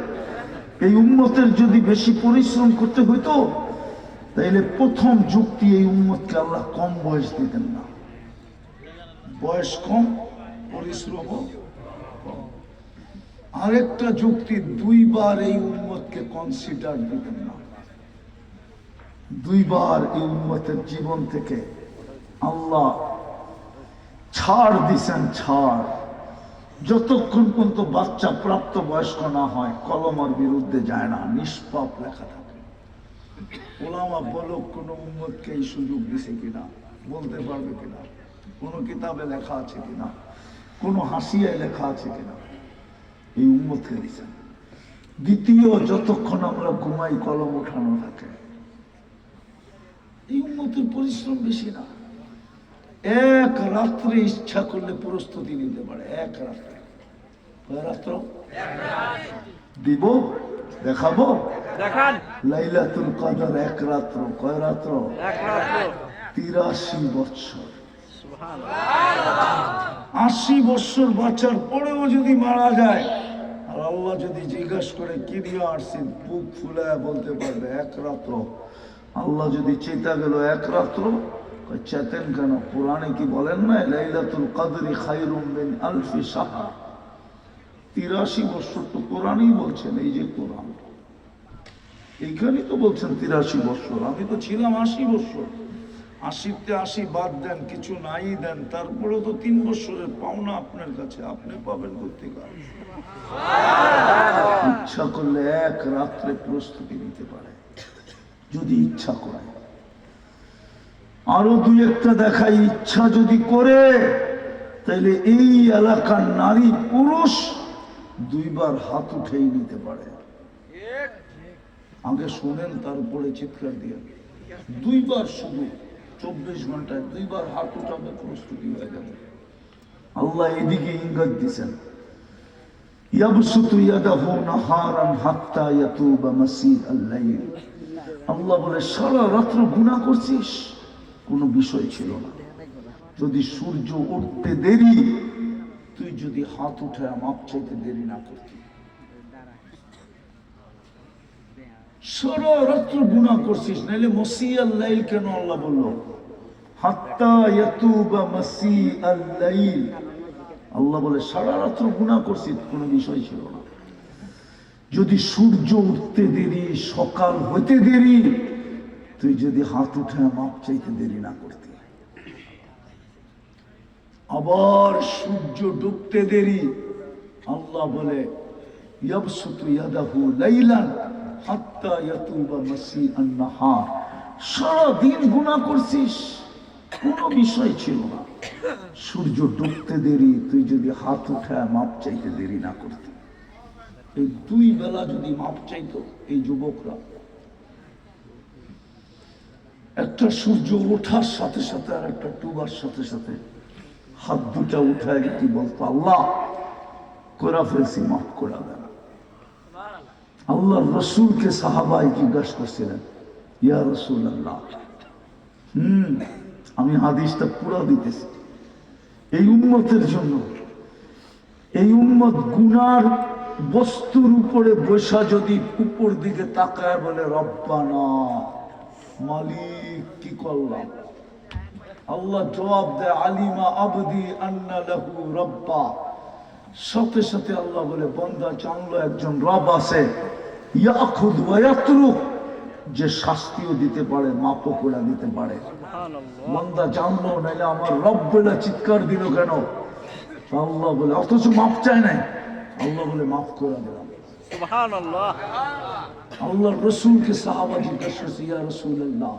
এই উম্মতের যদি বেশি পরিশ্রম করতে হইতো, তাইলে প্রথম যুক্তি, এই উম্মতকে আল্লাহ কম বয়স দিতেন না। বয়স কম, পরিশ্রম কম। আরেকটা যুক্তি, দুইবার এই উম্মতকে কনসিডার দিতেন না। দুইবার এই উম্মতের জীবন থেকে আল্লাহ ছাড় দিছেন, ছাড়। যতক্ষণ পর্যন্ত বাচ্চা প্রাপ্ত বয়স্ক না হয়, কলমার বিরুদ্ধে যায় না, নিষ্পাপ লেখা থাকে। ওলামা বলো কোন উম্মতকে এই সুযোগ দিছে কিনা, বলতে পারবে কিনা, কোন কিতাবে লেখা আছে কিনা, কোন হাসিয়ায় লেখা আছে কিনা? এই উম্মতকে দিছেন। দ্বিতীয়, যতক্ষণ আমরা ঘুমাই কলম উঠানো থাকে। এই উম্মতের পরিশ্রম বেশি না, এক রাত্রে ইচ্ছা করলে প্রস্তুতি নিতে পারে। এক রাত্রে, কয় রাত্র দিব, দেখাবো, দেখান। লাইলাতুল কদর এক রাত্র, কয় রাত্র? 83 বছর। 80 বছর বাঁচার পরেও যদি মারা যায়, আর আল্লাহ যদি জিজ্ঞাসা করে কি দিয়ে আসছেন, বুক ফুলায় বলতে পারবে এক রাত্র। আল্লাহ যদি চেতা গেল এক রাত্র, চেতেন কেন? কোরআনে কি বলেন না, লাইলাতুল কদরি খায়রুম মিন আলফি শাহর। 83 বছর তো কোরআনই বলছেন। এই যে কোরআন, এইখানেই তো বলছেন 83 বছর। আমি তো ছিলাম 80 বছর। 80তে 80 বাদ দেন, কিছু নাই দেন, তারপরেও তো 3 বছরের পাওনা আপনার কাছে, আপনি পাবেন কোথেকে? ইচ্ছা করলে এক রাত্রে প্রস্তুতি নিতে পারে, যদি ইচ্ছা করে। আরো দুই একটা দেখাই, ইচ্ছা যদি করে, তাইলে এই এলাকার নারী পুরুষ দুইবার হাত উঠেই নিতে পারে। আগে শোনেন, তারপরে চিৎকার দিয়ে। দুইবার, শুধু 24 ঘন্টায় দুইবার হাত উঠাবে, প্রস্তুতি হয়ে যাবে। আল্লাহ এদিকে ইঙ্গিত দিছেন, ইয়াবসুতু ইয়াদাহু নাহারান হাত্তা ইয়াতুবা মাসিআল লাইল। আল্লাহ বলে, সারা রাত্র গুনাহ করছিস, কোনো বিষয় ছিল না। যদি সূর্য উঠতে দেরি, তুই যদি হাত উঠে মাপ চাইতে দেরি না করতি, সারা রাত্র গুনাহ করছিস। নাইলে মাসিআল লাইল কেন আল্লাহ বললো? হাত্তা ইয়াতুবা মাসিআল লাইল। আল্লাহ বলে, সারা রাত্র গুনাহ করছিস, কোনো বিষয় ছিল না। যদি সূর্য উঠতে দেরি, সকাল হতে দেরি, তুই যদি হাত উঠে মাপ চাইতে দেরি না করতি। আবার সূর্য ডুবতে দেরি, আল্লাহ বলে, ইয়াবসুতু ইয়াদাহু লাইলান হাত্তা ইয়াতুবা মাসিআন নাহার। সারা দিন গুনাহ করছিস, কোনো বিষয় ছিল না। সূর্য ডুবতে দেরি, তুই যদি হাত উঠে মাপ চাইতে দেরি না করতি। এই দুই বেলা যদি মাপ চাইতো এই যুবকরা, একটা সূর্য ওঠার সাথে সাথে আর একটা ডুবার সাথে সাথে হাত দুটা উঠায় কি বলতো, আল্লাহ করা ফেলছি, মাফ করা দেন। আল্লাহ রসুলকে সাহাবাই জিজ্ঞাসা করছিলেন, ইয়া রাসূলুল্লাহ, আমি হাদিসটা পুরা দিতেছি এই উম্মতের জন্য। এই উম্মত গুনার বস্তুর উপরে বসা যদি উপর দিকে তাকায় বলে, রব্বানা, মালিক কি করলাম? আল্লাহ জবাব দেয়, আলিমা আবদি আন্না লাহু রব্বা। সাথে সাথে আল্লাহ বলে, বান্দা জানলো একজন রব আছে, ইয়াখুদ ওয়া ইয়াতরুক, যে শাস্তিও দিতে পারে, মাপও করে দিতে পারে। বান্দা জানলো, নাইলে আমার রব বলে চিৎকার দিল কেন? আল্লাহ বলে, অথচ মাপ চায় নাই। আল্লাহ বলে, মাফ করে দিলাম। সুবহানাল্লাহ। আল্লাহ রসুলকে সাহাবা জিজ্ঞাসা করছে, ইয়া রাসূলুল্লাহ,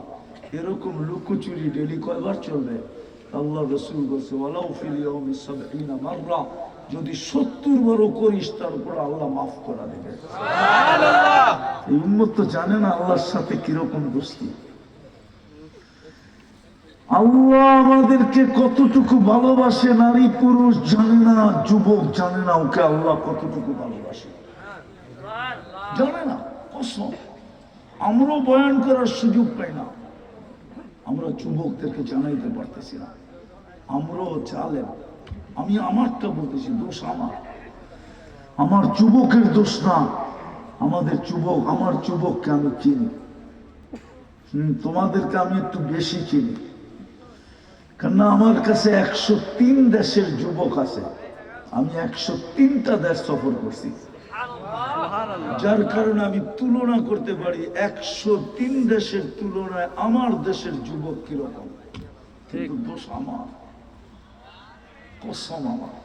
এরকম লুকোচুরি ডেলি কয়বার চলবে? আল্লাহ রসুল বলছে, ওয়ালাউ ফিল ইয়াউমি ৭০ মাররা, যদি ৭০ বারও করিস, তার উপর আল্লাহ মাফ করে দেবে। সুবহানাল্লাহ। এই উম্মত তো জানে না আল্লাহর সাথে কিরকম দোস্তি। আল্লাহ আমাদেরকে কতটুকু ভালোবাসে, নারী পুরুষ জানে না, যুবক জানে না ওকে আল্লাহ কতটুকু ভালোবাসে। জানে না, কসম। আমরাও বয়ান করার সুযোগ পাই না, আমরা যুবকদেরকে জানাইতে পারতেছি না, আমরাও জালেম। আমি আমারটা বলতেছি, দোষ আমার যুবকের দোষ না। আমাদের যুবক, আমার যুবককে আমি চিনি, তোমাদেরকে আমি একটু বেশি চিনি, কেননা আমার কাছে 103 দেশের যুবক আছে। আমি 103টা দেশ সফর করছি, যার কারণে আমি তুলনা করতে পারি 103 দেশের তুলনায় আমার দেশের যুবক কিরকম। কিন্তু দোষ আমার, কসম আমার।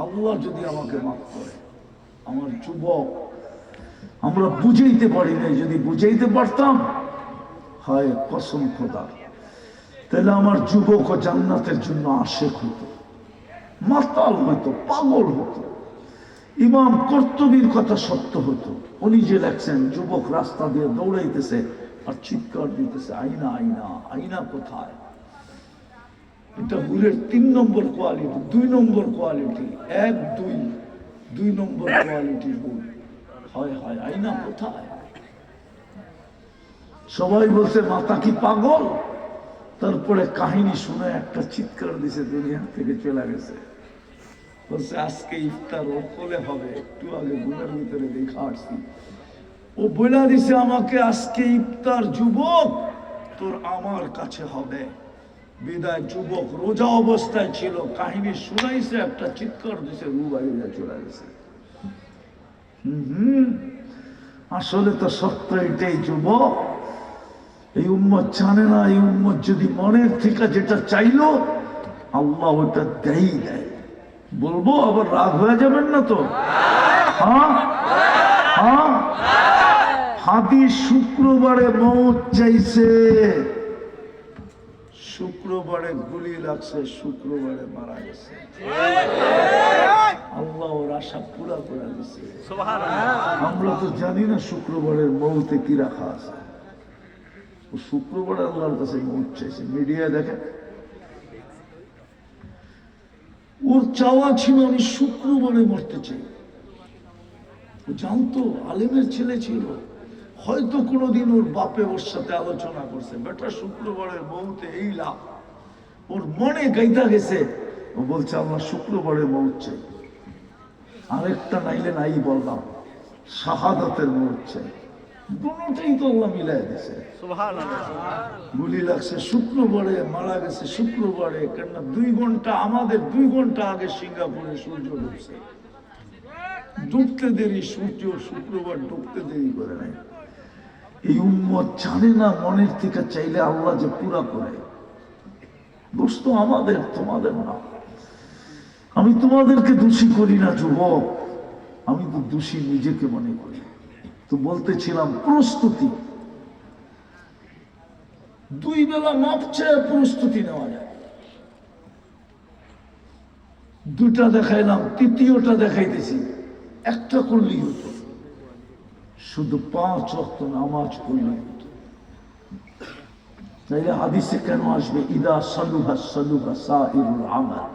আল্লাহ যদি আমাকে মাফ করে, আমার যুবক আমরা বুঝাইতে পারি না, যদি বুঝাইতে পারতাম, হয় কসম খোদা, তাহলে আমার যুবক ও জান্নাতের জন্য আশেক হতো, মাতাল হতো, পাগল হতো। ইমাম কর্তুবীর কথা সত্য হতো। উনি যে লেখছেন, যুবক রাস্তা দিয়ে দৌড়াইতেছে আর চিৎকার দিতেছে, আইনা আইনা আইনা কোথায়। এটা হুরের 3 নম্বর কোয়ালিটি, 2 নম্বর কোয়ালিটি, 1 2 নম্বর কোয়ালিটি হুর। হয় হয়, আইনা কোথায়। সবাই বলছে মাথা কি পাগল। তারপরে কাহিনী শুনে একটা চিৎকার দিছে, দুনিয়া থেকে চলে গেছে। বলছে আজকে ইফতার ও কোলে হবে, একটু আগে ঘুমের ভিতরে দেখা আসছি। ও বলে দিছে আমাকে, আজকে ইফতার যুবক তোর আমার কাছে হবে। বিদায় যুবক রোজা অবস্থায় ছিল, কাহিনী শুনাইছে, একটা চিৎকার দিছে, রু বাইরে চলে গেছে। আসলে তো সত্য এটাই, যুবক এই উম্মত জানে না। এই উম্মত যদি মনের থেকে যেটা চাইলো, আল্লাহ ওটা দেয়। বলবো আবার রাগ হয়ে যাবেন না তো? হ্যাঁ হ্যাঁ, হাদি শুক্রবারে মৌত চাইছে, শুক্রবারে গুলি লাগছে, শুক্রবারে মারা গেছে। আল্লাহ ওর আশা পুরা করে দিচ্ছে। আমরা তো জানি না শুক্রবারের মৌতে কি রাখা আছে। ও শুক্রবারে আল্লাহর কাছে মৌত চাইছে, মিডিয়া দেখে। ওর চাওয়া ছিল আমি শুক্রবারে মরতে চাই। ও জানতো, আলেমের ছেলে ছিল, হয়তো কোনোদিন ওর বাপে ওর সাথে আলোচনা করছে, বেটা শুক্রবারের মৌতে এই লাভ। ওর মনে গাইতা গেছে, ও বলছে আমরা শুক্রবারের মৌত চাই। আরেকটা নাইলে নাই বললাম, শাহাদাতের মৌত চাই। দুটোটাই তো আল্লাহ মিলাই দিছে। গুলি লাগছে শুক্রবারে, মারা গেছে শুক্রবারে। কেননা 2 ঘন্টা, আমাদের 2 ঘন্টা আগে সিঙ্গাপুরে সূর্য ডুবছে। ডুবতে দেরি সূর্য, শুক্রবার ডুবতে দেরি করে নাই। এই উম্মত জানে না মনের থেকে চাইলে আল্লাহ যে পুরা করে। দোস্ত আমাদের, তোমাদের না। আমি তোমাদেরকে দোষী করি না যুবক, আমি তো দোষী নিজেকে মনে করি। তো বলতেছিলাম প্রস্তুতি, 2 বেলা মাপ চেয়ে প্রস্তুতি নেওয়া যায়। 2টা দেখাইলাম, 3য়টা দেখাইতেছি, একটা করলেই হতো। শুধু 5 ওয়াক্ত নামাজ পড়লেই হতো। তাইলে হাদিসে কেন আসবে, ইদা সালুহা সালুহা সাইরুল আমাল,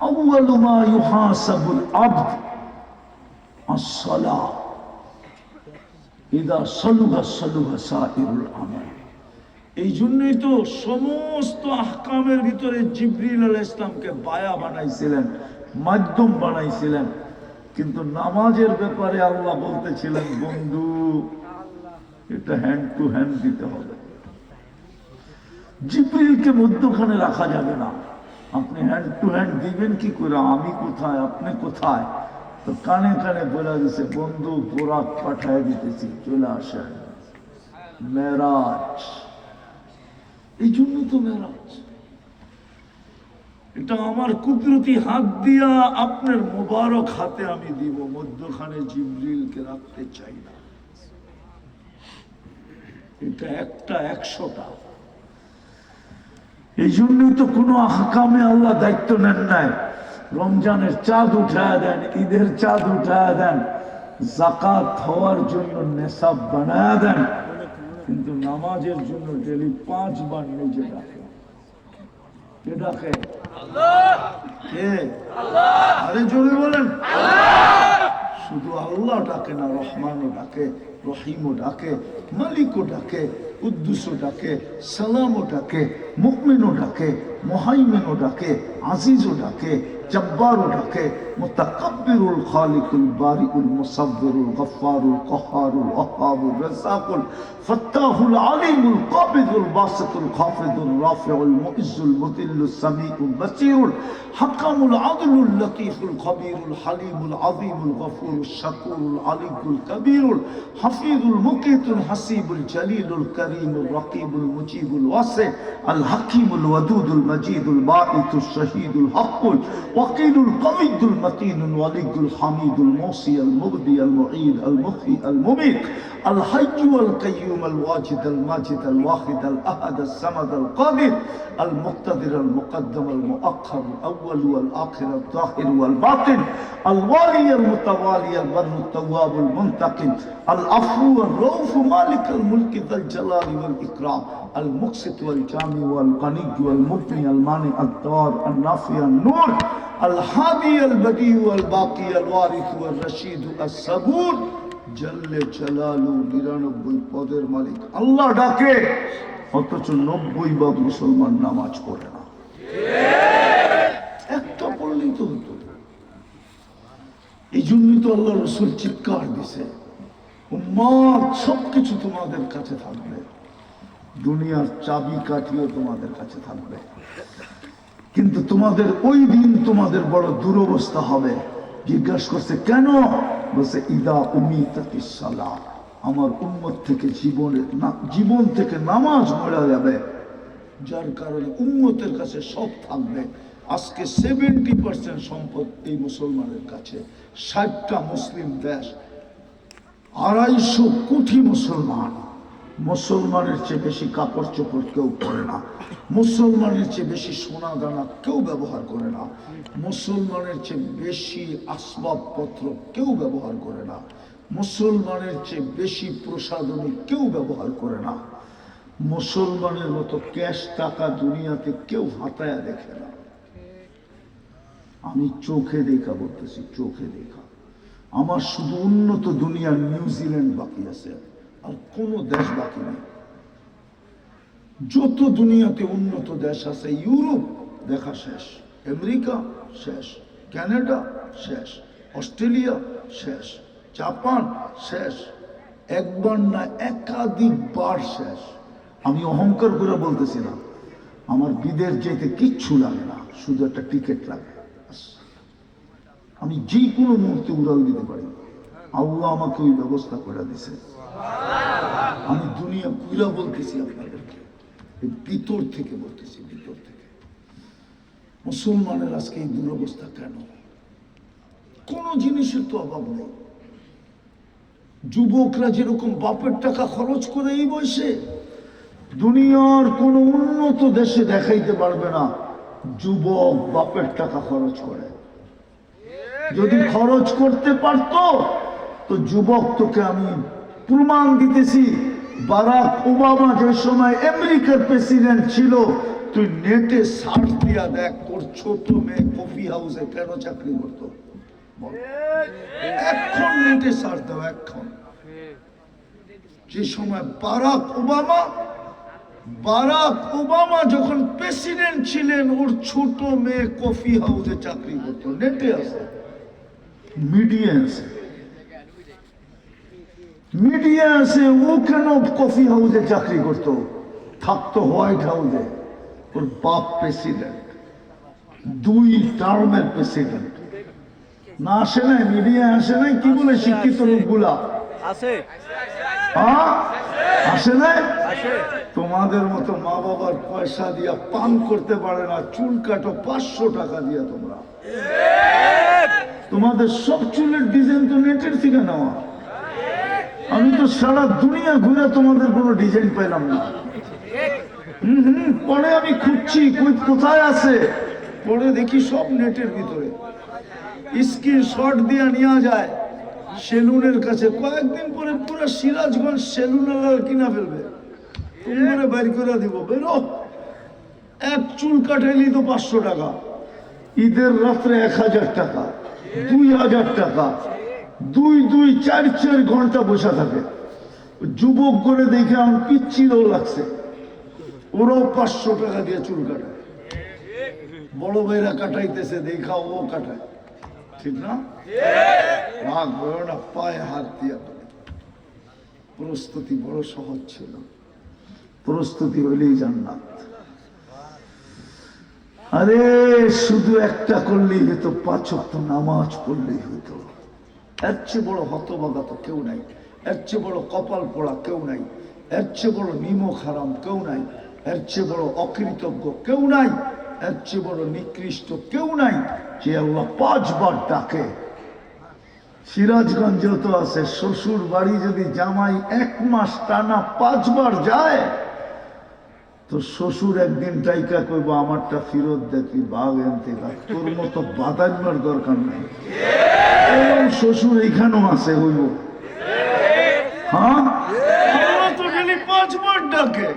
আউয়ালু মা ইউহাসাবুল আবদ আস-সালাহ, ইদা সালুহা সালুহা সাইরুল আমাল। এই জন্যই তো সমস্ত আহকামের ভিতরে জিবরিল আলাইহিস সালামকে বায়া বানাইছিলেন, মাধ্যম বানাইছিলেন। কিন্তু নামাজের ব্যাপারে আল্লাহ বলতেছিলেন, বন্ধু এটা হ্যান্ড টু হ্যান্ড দিতে হবে। জিবরিলকে মধ্যখানে রাখা যাবে না। আপনি হ্যান্ড টু হ্যান্ড দিবেন কি করে, আমি কোথায় আপনি কোথায়। তো কানে কানে বলে দিছে, বন্ধু বোরাক পাঠায় দিতেছি, চলে আসেন। মেরাজ, এই জন্য তো মেরাজ। এটা আমার কুদরতি হাত দিয়া আপনার মোবারক হাতে আমি দিব, মধ্যখানে জিবরিলকে রাখতে চাই না। এটা একটা 100টা। এই জন্যই তো কোনো আহকামে আল্লাহ দায়িত্ব নেন নাই। রমজানের চাঁদ উঠায় দেন, ঈদের চাঁদ উঠায় দেন, যাকাত হওয়ার জন্য নেশাব বানায় দেন, কিন্তু নামাজের জন্য ডেলি 5 বার নিজে ডাকে। কে ডাকে? কে? আরে জোরে বলেন। শুধু আল্লাহ ডাকে না, রহমানও ডাকে, রহিমও ডাকে, মালিকও ডাকে, কুদ্দুসও ডাকে, সালামও ডাকে, মুমিনও ডাকে, মুহাইমিনও ডাকে, আজিজও ডাকে, জব্বারও ডাকে, মুতাকাব্বিরুল খালিকুল বারিউল মুসাব্বিরুল গফফারুল কহ্হারুল ওয়াহ্হাবুর রাজ্জাকুল ফাত্তাহুল আলিমুল কাবিদুল বাসিতুল খাফিদুল রাফিউল মুইজ্জুল মুদিল্লুস সামিউল বাসীরুল হাকামুল আদলুল লতীফুল খবীরুল হালিমুল আযীমুল গফুরুশ শাকুরুল আলিয়ুল কবীরুল হাফিজুল মুকিতুল হাসিবুল জলিলুল করিমুল রকিবুল মুজিবুল ওয়াসি আল হাকিমুল ওয়াদুদুল মজিদুল বাঈতুশ শহীদুল হকুল ওয়াকিলুল কবিয়ুল মতিনুল ওয়ালিয়ুল হামিদুল মুসি আল মুবদি আল মুঈদ আল মুহয়ি আল মুমীত আল হাইয়্যু আল কাইয়্যুম আল ওয়াজিদ আল মাজিদ আল ওয়াহিদ আল আহাদ আল সামাদ আল কাদির আল মুক্তাদির আল মুকদ্দম আল মুআখ্খার আল আউয়াল ওয়াল আখির আল যাহির ওয়াল বাতিন আল ওয়ালি আল মুতাওয়ালি আল বাররু আল তাওয়াব আল মুনতাকিম আল আফু আল রাউফ মালিক আল মুলক যাল জালালি ওয়াল ইকরাম আল মুকসিত ওয়াল জামি ওয়াল গনি ওয়াল মুগনি আল মানি আল দার আল নাফি আল নূর আল হাদি আল বদি ওয়াল বাকি আল ওয়ারিস ওয়াল রশিদ আল সাবুর জল্লে জালালু 99 পদের মালিক আল্লাহ ডাকে, অথচ 90 ভাগ মুসলমান নামাজ পড়ে না। একটা পড়লেই তো হতো। এই জন্যই তো আল্লাহ রসুল চিৎকার দিছে, উম্মত সবকিছু তোমাদের কাছে থাকবে, দুনিয়ার চাবি কাঠিও তোমাদের কাছে থাকবে, কিন্তু তোমাদের ওই দিন তোমাদের বড় দুরবস্থা হবে। জিজ্ঞাসা করছে কেন? বলছে ইদা উমিতাতিস সালাহ, আমার উম্মত থেকে জীবন থেকে নামাজ মরে যাবে, যার কারণে উম্মতের কাছে সব থাকবে। আজকে 70% সম্পদ এই মুসলমানের কাছে। 60টা মুসলিম দেশ, 250 কোটি মুসলমান। মুসলমানের চেয়ে বেশি কাপড় চোপড় কেউ পরে না, মুসলমানের চেয়ে বেশি সোনা দানা কেউ ব্যবহার করে না, মুসলমানের চেয়ে বেশি আসবাবপত্র কেউ ব্যবহার করে না, মুসলমানের চেয়ে বেশি প্রসাধনী কেউ ব্যবহার করে না, মুসলমানের মতো ক্যাশ টাকা দুনিয়াতে কেউ হাতায়া দেখে না। আমি চোখে দেখা বলতেছি, চোখে দেখা। আমার শুধু উন্নত দুনিয়ার নিউজিল্যান্ড বাকি আছে, আর কোন দেশ বাকি নেই। যত দুনিয়াতে উন্নত দেশ আছে, ইউরোপ দেখা শেষ, আমেরিকা শেষ, কানাডা শেষ, অস্ট্রেলিয়া শেষ, জাপান শেষ, একবার না একাধিকবার শেষ। আমি অহংকার করে বলতেছি না, আমার বিদেশ যেতে কিচ্ছু লাগে না, শুধু একটা টিকিট লাগে। আমি যে কোনো মুহূর্তে উড়াল দিতে পারি, আল্লাহ আমাকে ওই ব্যবস্থা করে দিছে। আমি দুনিয়া ঘুরা বলতেছি আপনাদেরকে, ভিতর থেকে বলতেছি, ভিতর থেকে। মুসলমানের আজকে এই দুরবস্থা কেন? কোন জিনিসের তো অভাব নেই। যুবকরা যেরকম বাপের টাকা খরচ করে এই বয়সে, দুনিয়ার কোন উন্নত দেশে দেখাইতে পারবে না যুবক বাপের টাকা খরচ করে। যদি খরচ করতে পারতো তো যুবক, তোকে আমি প্রমাণ দিতেছি, বারাক ওবামা যে সময় আমেরিকার প্রেসিডেন্ট ছিল, তুই নেটে সার্চ দিয়া দেখ তোর ছোট মেয়ে কফি হাউসে কেন চাকরি করতো। এখন নেটে সার্চ দাও, এখন। যে সময় বারাক ওবামা যখন প্রেসিডেন্ট ছিলেন, ওর ছোট মেয়ে কফি হাউসে চাকরি করতো। নেটে আছে, মিডিয়া আছে। ও কেন কফি হাউসে চাকরি করতো? থাকতো হোয়াইট হাউসে। ওর বাপ প্রেসিডেন্ট, 2 টার্মের প্রেসিডেন্ট। না আসে নাই, মিডিয়া আসে নাই। কি বলে শিক্ষিত লোকগুলা আসে নাই? তোমাদের মতো মা বাবার পয়সা দিয়া পান করতে পারে না, চুল কাটো 500 টাকা দিয়া। তোমরা, তোমাদের সব চুলের ডিজাইন তো নেটের থেকে নেওয়া। আমি তো সারা দুনিয়া ঘুরে তোমাদের কোনো ডিজাইন পেলাম না। পরে আমি খুঁজছি কোথায় আছে, পরে দেখি সব নেটের ভিতরে। স্ক্রিনশট দিয়ে নেওয়া যায় সেলুনের কাছে। কয়েকদিন পরে পুরো সিরাজগঞ্জ সেলুনের কিনা ফেলবে, তোমার বাইর করে দিব। বেরো, এক চুল কাটাইলি তো 500 টাকা, ঈদের রাত্রে 1000 টাকা, 2000 টাকা। দুই 4 ঘন্টা বসে থাকে। যুবক করে দেখে আমার পিচ্ছিরও লাগছে, ওরাও 500 টাকা দিয়ে চুল কাটায়। বড় ভাইরা কাটাইতেছে দেখা ও কাটায়, ঠিক না? রাগ হয় না, পায়ে হাত দিয়া। প্রস্তুতি বড় সহজ ছিল, প্রস্তুতি হইলেই জান্নাত। আরে শুধু একটা করলেই হতো, 5 ওয়াক্ত নামাজ পড়লেই হতো। এর চেয়ে বড় হতভাগা তো কেউ নাই, এর চেয়ে বড় কপাল পোড়া কেউ নাই, এর চেয়ে বড় নিমক হারাম কেউ নাই, এর চেয়ে বড় অকৃতজ্ঞ কেউ নাই, এর চেয়ে বড় নিকৃষ্ট কেউ নাই যে আল্লাহ 5 বার ডাকে। সিরাজগঞ্জে তো আছে, শ্বশুর বাড়ি যদি জামাই 1 মাস টানা 5 বার যায়, তো শ্বশুর একদিন টাইকা কইব আমারটা ফেরত দেখি বাঘ এনতে, তোর মতো বাদাইবার দরকার নাই। এরকম শ্বশুর এইখানেও আছে, হইব। হ্যাঁ, আল্লাহ তো খালি 5 বার ডাকে,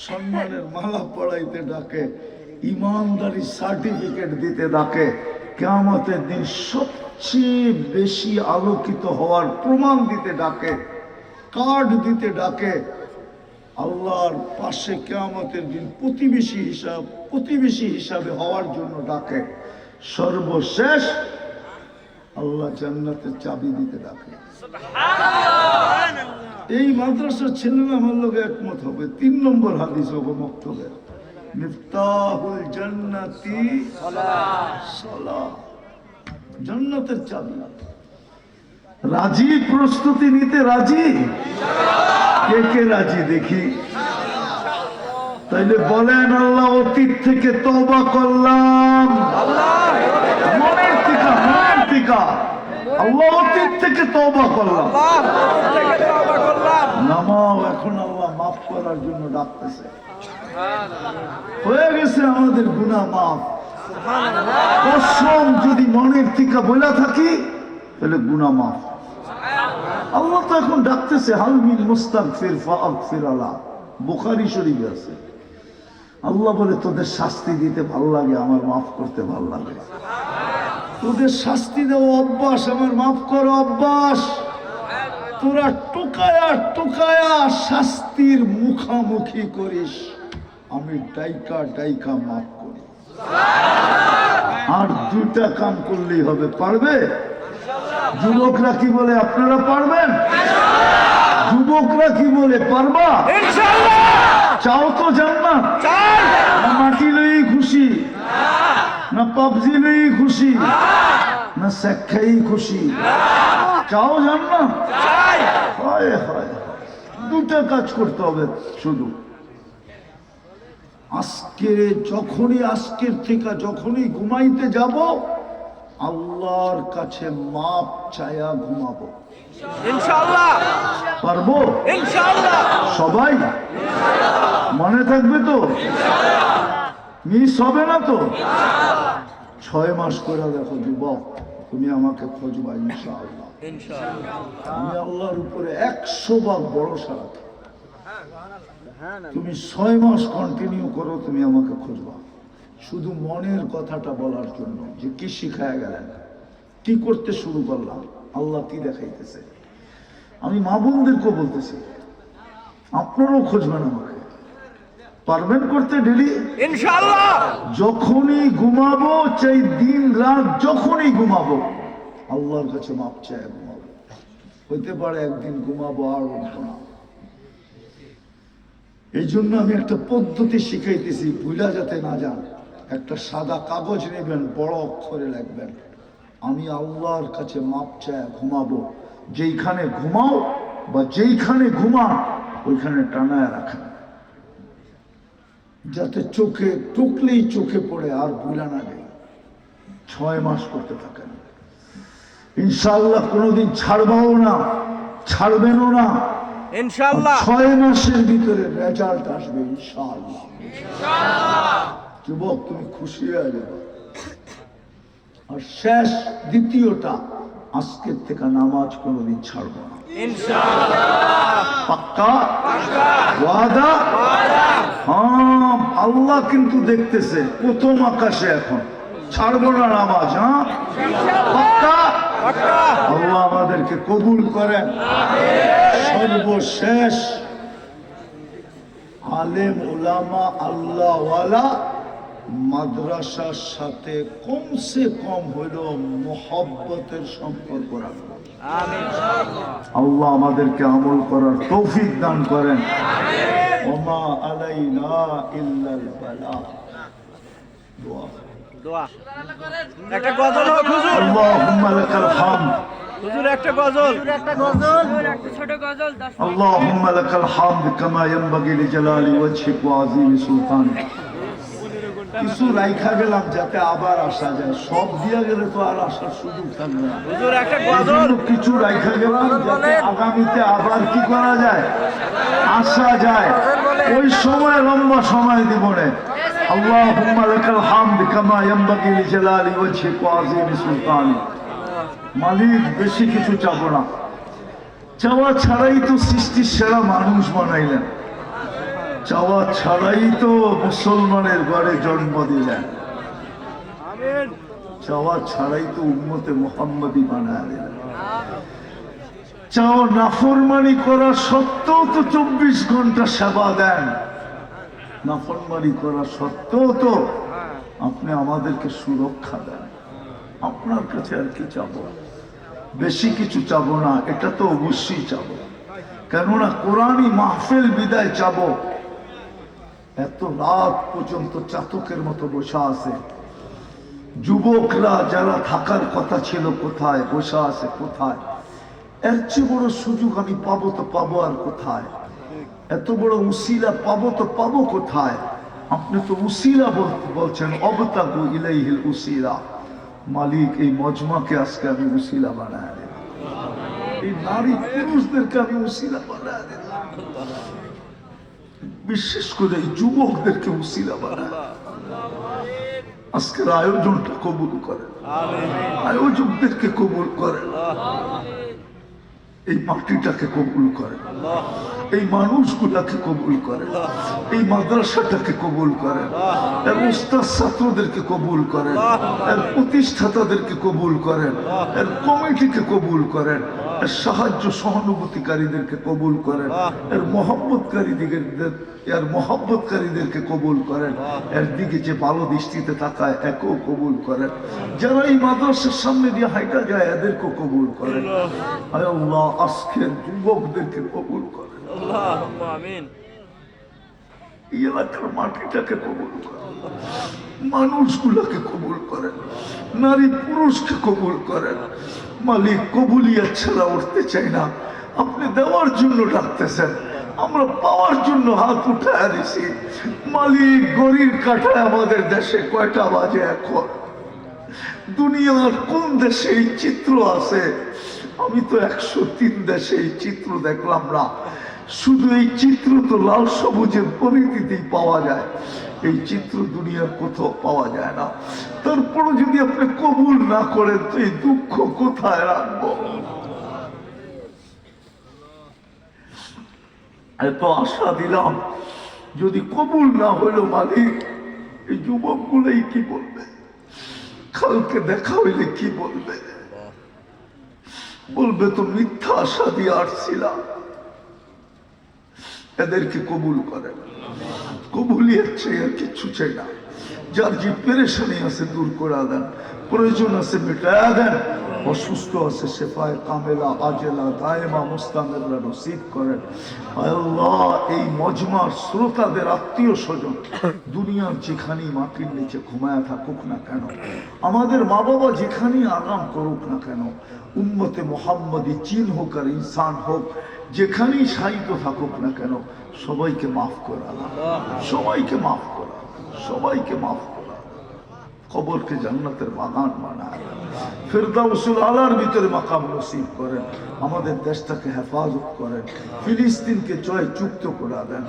সম্মানের মালা পড়াইতে ডাকে, ইমানদারি সার্টিফিকেট দিতে ডাকে, কিয়ামতের দিন সবচেয়ে বেশি আলোকিত হওয়ার প্রমাণ দিতে ডাকে, কার্ড দিতে ডাকে, আল্লাহর পাশে কিয়ামতের দিন প্রতিবেশী হিসাবে হওয়ার জন্য ডাকে, সর্বশেষ আল্লাহ জান্নাতের চাবি দিতে ডাকে। এই মাদ্রাসার ছেলেরা আমার লোক একমত হবে। 3 নম্বর হাদিস হবে মক্তবের, মিফতাহুল জান্নাতি সালাহ, জান্নাতের চাবি। রাজি? প্রস্তুতি নিতে রাজি? কে কে রাজি দেখি? তাইলে বলেন আল্লাহ অতীত থেকে তওবা করলাম, মনের থেকে আল্লাহ অতীত থেকে তওবা করলাম। নামাও, এখন আল্লাহ মাফ করার জন্য ডাকতেছে। হয়ে গেছে আমাদের গুনাহ মাফ। কসম যদি মনের থেকে বলা থাকি তাহলে গুনাহ মাফ। আল্লাহ তো এখন ডাকতেছে, হাল মিন মুস্তাগফির ফাগফির আলা, বুখারী শরীফে আছে। আল্লাহ বলে তোদের শাস্তি দিতে ভালো লাগে, আমার মাফ করতে ভালো লাগে। তোদের শাস্তি দেওয়া অভ্যাস, আমার মাফ করো অভ্যাস। তোরা টোকায়া শাস্তির মুখামুখি করিস, আমি ডাইকা মাফ করি। আর 2টা কাম করলেই হবে। পারবে? যুবকরা কি বলে আপনারা পারবেন? যুবকরা কি বলে পারবা? চাও তো জান্নাত? না মাটি লই খুশি, না পাবজি লই খুশি, না শিক্ষাই খুশি? চাও জান্নাত? হয় 2টা কাজ করতে হবে শুধু। আজকের থেকে যখনই ঘুমাইতে যাব, আল্লাহর কাছে মাপ চায়া ঘুমাবো, ইনশাআল্লাহ। পারবো ইনশাআল্লাহ? সবাই মনে থাকবে তো? মিস হবে না তো? 6 মাস করে দেখো যুবক, তুমি আমাকে খোঁজবা ইনশাআল্লাহ। আমি আল্লাহর উপরে 100 ভাগ ভরসা রাখি। তুমি 6 মাস কন্টিনিউ করো, তুমি আমাকে খুঁজবা। শুধু মনের কথাটা বলার জন্য যে কি শিখায় গেলেন, কি করতে শুরু করলাম, আল্লাহ কি দেখাইতেছে। আমি মা বোনদেরকে বলতেছি, আপনারাও খুঁজবেন আমাকে। পারবেন করতে ডেলি ইনশাআল্লাহ? যখনই ঘুমাবো, চাই দিন রাত, যখনই ঘুমাবো আল্লাহর কাছে মাপ চাই ঘুমাবো। হইতে পারে একদিন ঘুমাবো আর উঠবো না। এই জন্য আমি একটা পদ্ধতি শিখাইতেছি, ভুলা যাতে না যান। একটা সাদা কাগজ নেবেন, বড় অক্ষরে লিখবেন, আমি আল্লাহর কাছে মাপ চাই ঘুমাবো। যেইখানে ঘুমাও বা যেইখানে ঘুমান ওইখানে টানায় রাখেন, যাতে চোখে টুকলেই চোখে পড়ে আর ভুলা না যায়। 6 মাস করতে থাকেন ইনশাআল্লাহ। কোনোদিন ছাড়বাও না, ছাড়বেনও না ইনশাআল্লাহ। 6 মাসের ভিতরে রেজাল্ট আসবে ইনশাআল্লাহ। যুবক তুমি খুশি হয়ে যাবে। আর শেষ, দ্বিতীয়টা, আজকের থেকে নামাজ কোনোদিন ছাড়বো না ইনশাআল্লাহ। পাক্কা ওয়াদা? হ্যাঁ, আল্লাহ কিন্তু দেখতেছে প্রথম আকাশে, এখন ছাড়বো না নামাজ। হ্যাঁ পাক্কা? আল্লাহ আমাদেরকে কবুল করেন। সর্বশেষ আলেম ওলামা আল্লাহওয়ালা মাদ্রাসার সাথে কমসে কম হইল মোহব্বতের সম্পর্ক রাখবো। আল্লাহ আমাদেরকে আমল করার তৌফিক দান করেন। ওমা আলাইনা ইল্লাল বালাগ। দোয়া একটা গজল হোক হুজুর। আল্লাহুম্মা লাকাল হামদ। হুজুর একটা গজল, একটা গজল, একটা ছোট গজল। আল্লাহুম্মা লাকাল হামদ কামা ইয়ানবাগি লিজালালি ওয়াজহিক ওয়া আযীমি সুলতানিক। কিছু রাইখা গেলাম যাতে আবার আসা যায়, সব দিয়া গেলে তো আর আসার সুযোগ থাকবে না। হুজুর একটা গজল, কিছু রাইখা গেলাম যাতে আগামীতে আবার কি করা যায়, আসা যায়। ওই সময় লম্বা সময় দিব না। আল্লাহুম্মা লাকাল হামদ কামা ইয়ানবাগি লিজালালি ওয়াজহিক ওয়া আযীমি সুলতানিক। মালিক বেশি কিছু চাবো না, চাওয়া ছাড়াই তো সৃষ্টির সেরা মানুষ বানাইলেন, চাওয়া ছাড়াই তো মুসলমানের ঘরে জন্ম দিলেন, চাওয়া ছাড়াই তো উম্মতে মুহাম্মদী বানায় দিলেন। চাও নাফরমানি করা সত্ত্বেও তো 24 ঘন্টা সেবা দেন, নাফরমানি করা সত্ত্বেও তো আপনি আমাদেরকে সুরক্ষা দেন। আপনার কাছে আর কি চাবো, বেশি কিছু চাবো না, এটা তো অবশ্যই চাবো। কেননা কোরআনই মাহফিল বিদায় চাবো। এত রাত পর্যন্ত চাতকের মতো বসা আছে, যুবকরা যারা থাকার কথা ছিল কোথায়, বসা আছে কোথায়? এর চেয়ে বড় সুযোগ আমি পাবো তো পাবো আর কোথায়? এত বড় উসিলা পাবো তো পাবো কোথায়? আপনি তো উসিলা বলছেন, অবতাগু ইলাইহিল উসিলা। মালিক এই মজমাকে আজকে আমি উসিলা বানায় দিলাম, এই নারী পুরুষদেরকে আমি উসিলা বানায় দিলাম, বিশেষ করে এই যুবকদেরকে উসিলা বানায়। আজকের আয়োজনটা কবুল করেন, আয়োজকদেরকে কবুল করেন, এই মাটিটাকে কবুল করেন, এই মানুষগুলাকে কবুল করেন, এই মাদ্রাসাটাকে কবুল করেন, এর উস্তাদ ছাত্রদেরকে কবুল করেন, এর প্রতিষ্ঠাতাদেরকে কবুল করেন, এর কমিটিকে কবুল করেন, এর সাহায্য সহানুভূতিকারীদেরকে কবুল করেন, এর মহব্বতকারীদেরকে কবুল করেন, এর দিকে যে ভালো দৃষ্টিতে তাকায় একেও কবুল করেন, যারা এই মাদ্রাসার সামনে দিয়ে হাইটা যায় এদেরকেও কবুল করেন। আয় আল্লাহ আজকের যুবকদেরকে কবুল করেন, আল্লাহুম্মা আমিন। এই এলাকার মাটিটাকে কবুল করেন, মানুষগুলোকে কবুল করেন, নারী পুরুষকে কবুল করেন। মালিক কবুলিয়াত ছাড়া উঠতে চাই না, আপনি দেওয়ার জন্য ডাকতেছেন, আমরা পাওয়ার জন্য হাত উঠায় দিছি। মালিক গড়ির কাঠায় আমাদের দেশে কয়টা বাজে এখন? দুনিয়ার কোন দেশে এই চিত্র আছে? আমি তো 103 দেশে এই চিত্র দেখলাম না। শুধু এই চিত্র তো লাল সবুজের পরিধিতেই পাওয়া যায়, এই চিত্র দুনিয়ার কোথাও পাওয়া যায় না। তারপরও যদি আপনি কবুল না করেন তো এই দুঃখ কোথায় রাখবো? এত আশা দিলাম, যদি কবুল না হইল মালিক এই যুবক গুলোই কি বলবে? কালকে দেখা হইলে কি বলবে? বলবে তো মিথ্যা আশা দিয়ে আসছিলাম। এদেরকে কবুল করেন, কবুলিয়াত চাই আর কিচ্ছু চাই না। যার যে পেরেশানি আছে দূর করে দেন, প্রয়োজন আছে মেটায়া দেন, অসুস্থ আছে শেফায়ে কামেলা আজেলা দায়েমা মুস্তামিররা নসিব করেন। আল্লাহ এই মজমার শ্রোতাদের আত্মীয় স্বজন দুনিয়ার যেখানেই মাটির নিচে ঘুমায়া থাকুক না কেন, আমাদের মা বাবা যেখানেই আরাম করুক না কেন, উম্মতে মুহাম্মদী জিন হোক আর ইনসান হোক, যেখানেই শায়িত থাকুক না কেন, সবাইকে মাফ করা, সবাইকে মাফ করা, সবাইকে মাফ করা। কবরকে জান্নাতের বাগান বানায়, ফিরদাউসুল আলার ভিতরে মাকাম নসিব করেন, আমাদের দেশটাকে হেফাজত করেন, ফিলিস্তিনকে জয়যুক্ত করে দেন।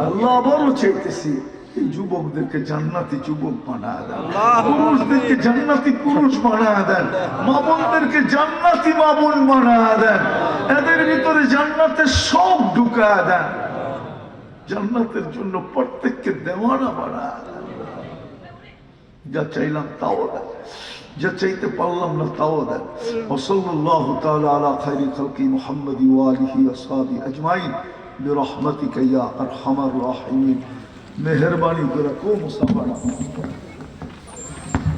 আল্লাহ আবারও চাইতেছি এই যুবকদেরকে জান্নাতি যুবক বানায় দেন, পুরুষদেরকে জান্নাতি পুরুষ বানায় দেন, মা বোনদেরকে জান্নাতি মা বোন বানায় দেন, এদের ভিতরে জান্নাতের সব ঢুকায় দেন, জান্নাতের জন্য প্রত্যেককে দেওয়ানা বানায় দেন। যা চাইলাম তাও দেন। যা চাইতে পারলাম না তাও দেন। ওসল্লাল্লাহু তাআলা আলা খায়রি খালকি মুহাম্মাদি ওয়া আলিহি ওয়া সাহবিহি আজমাইন বিরহমাতিকা ইয়া আরহামার রাহিমিন। মেহেরবানি করে কো মুস্তাফা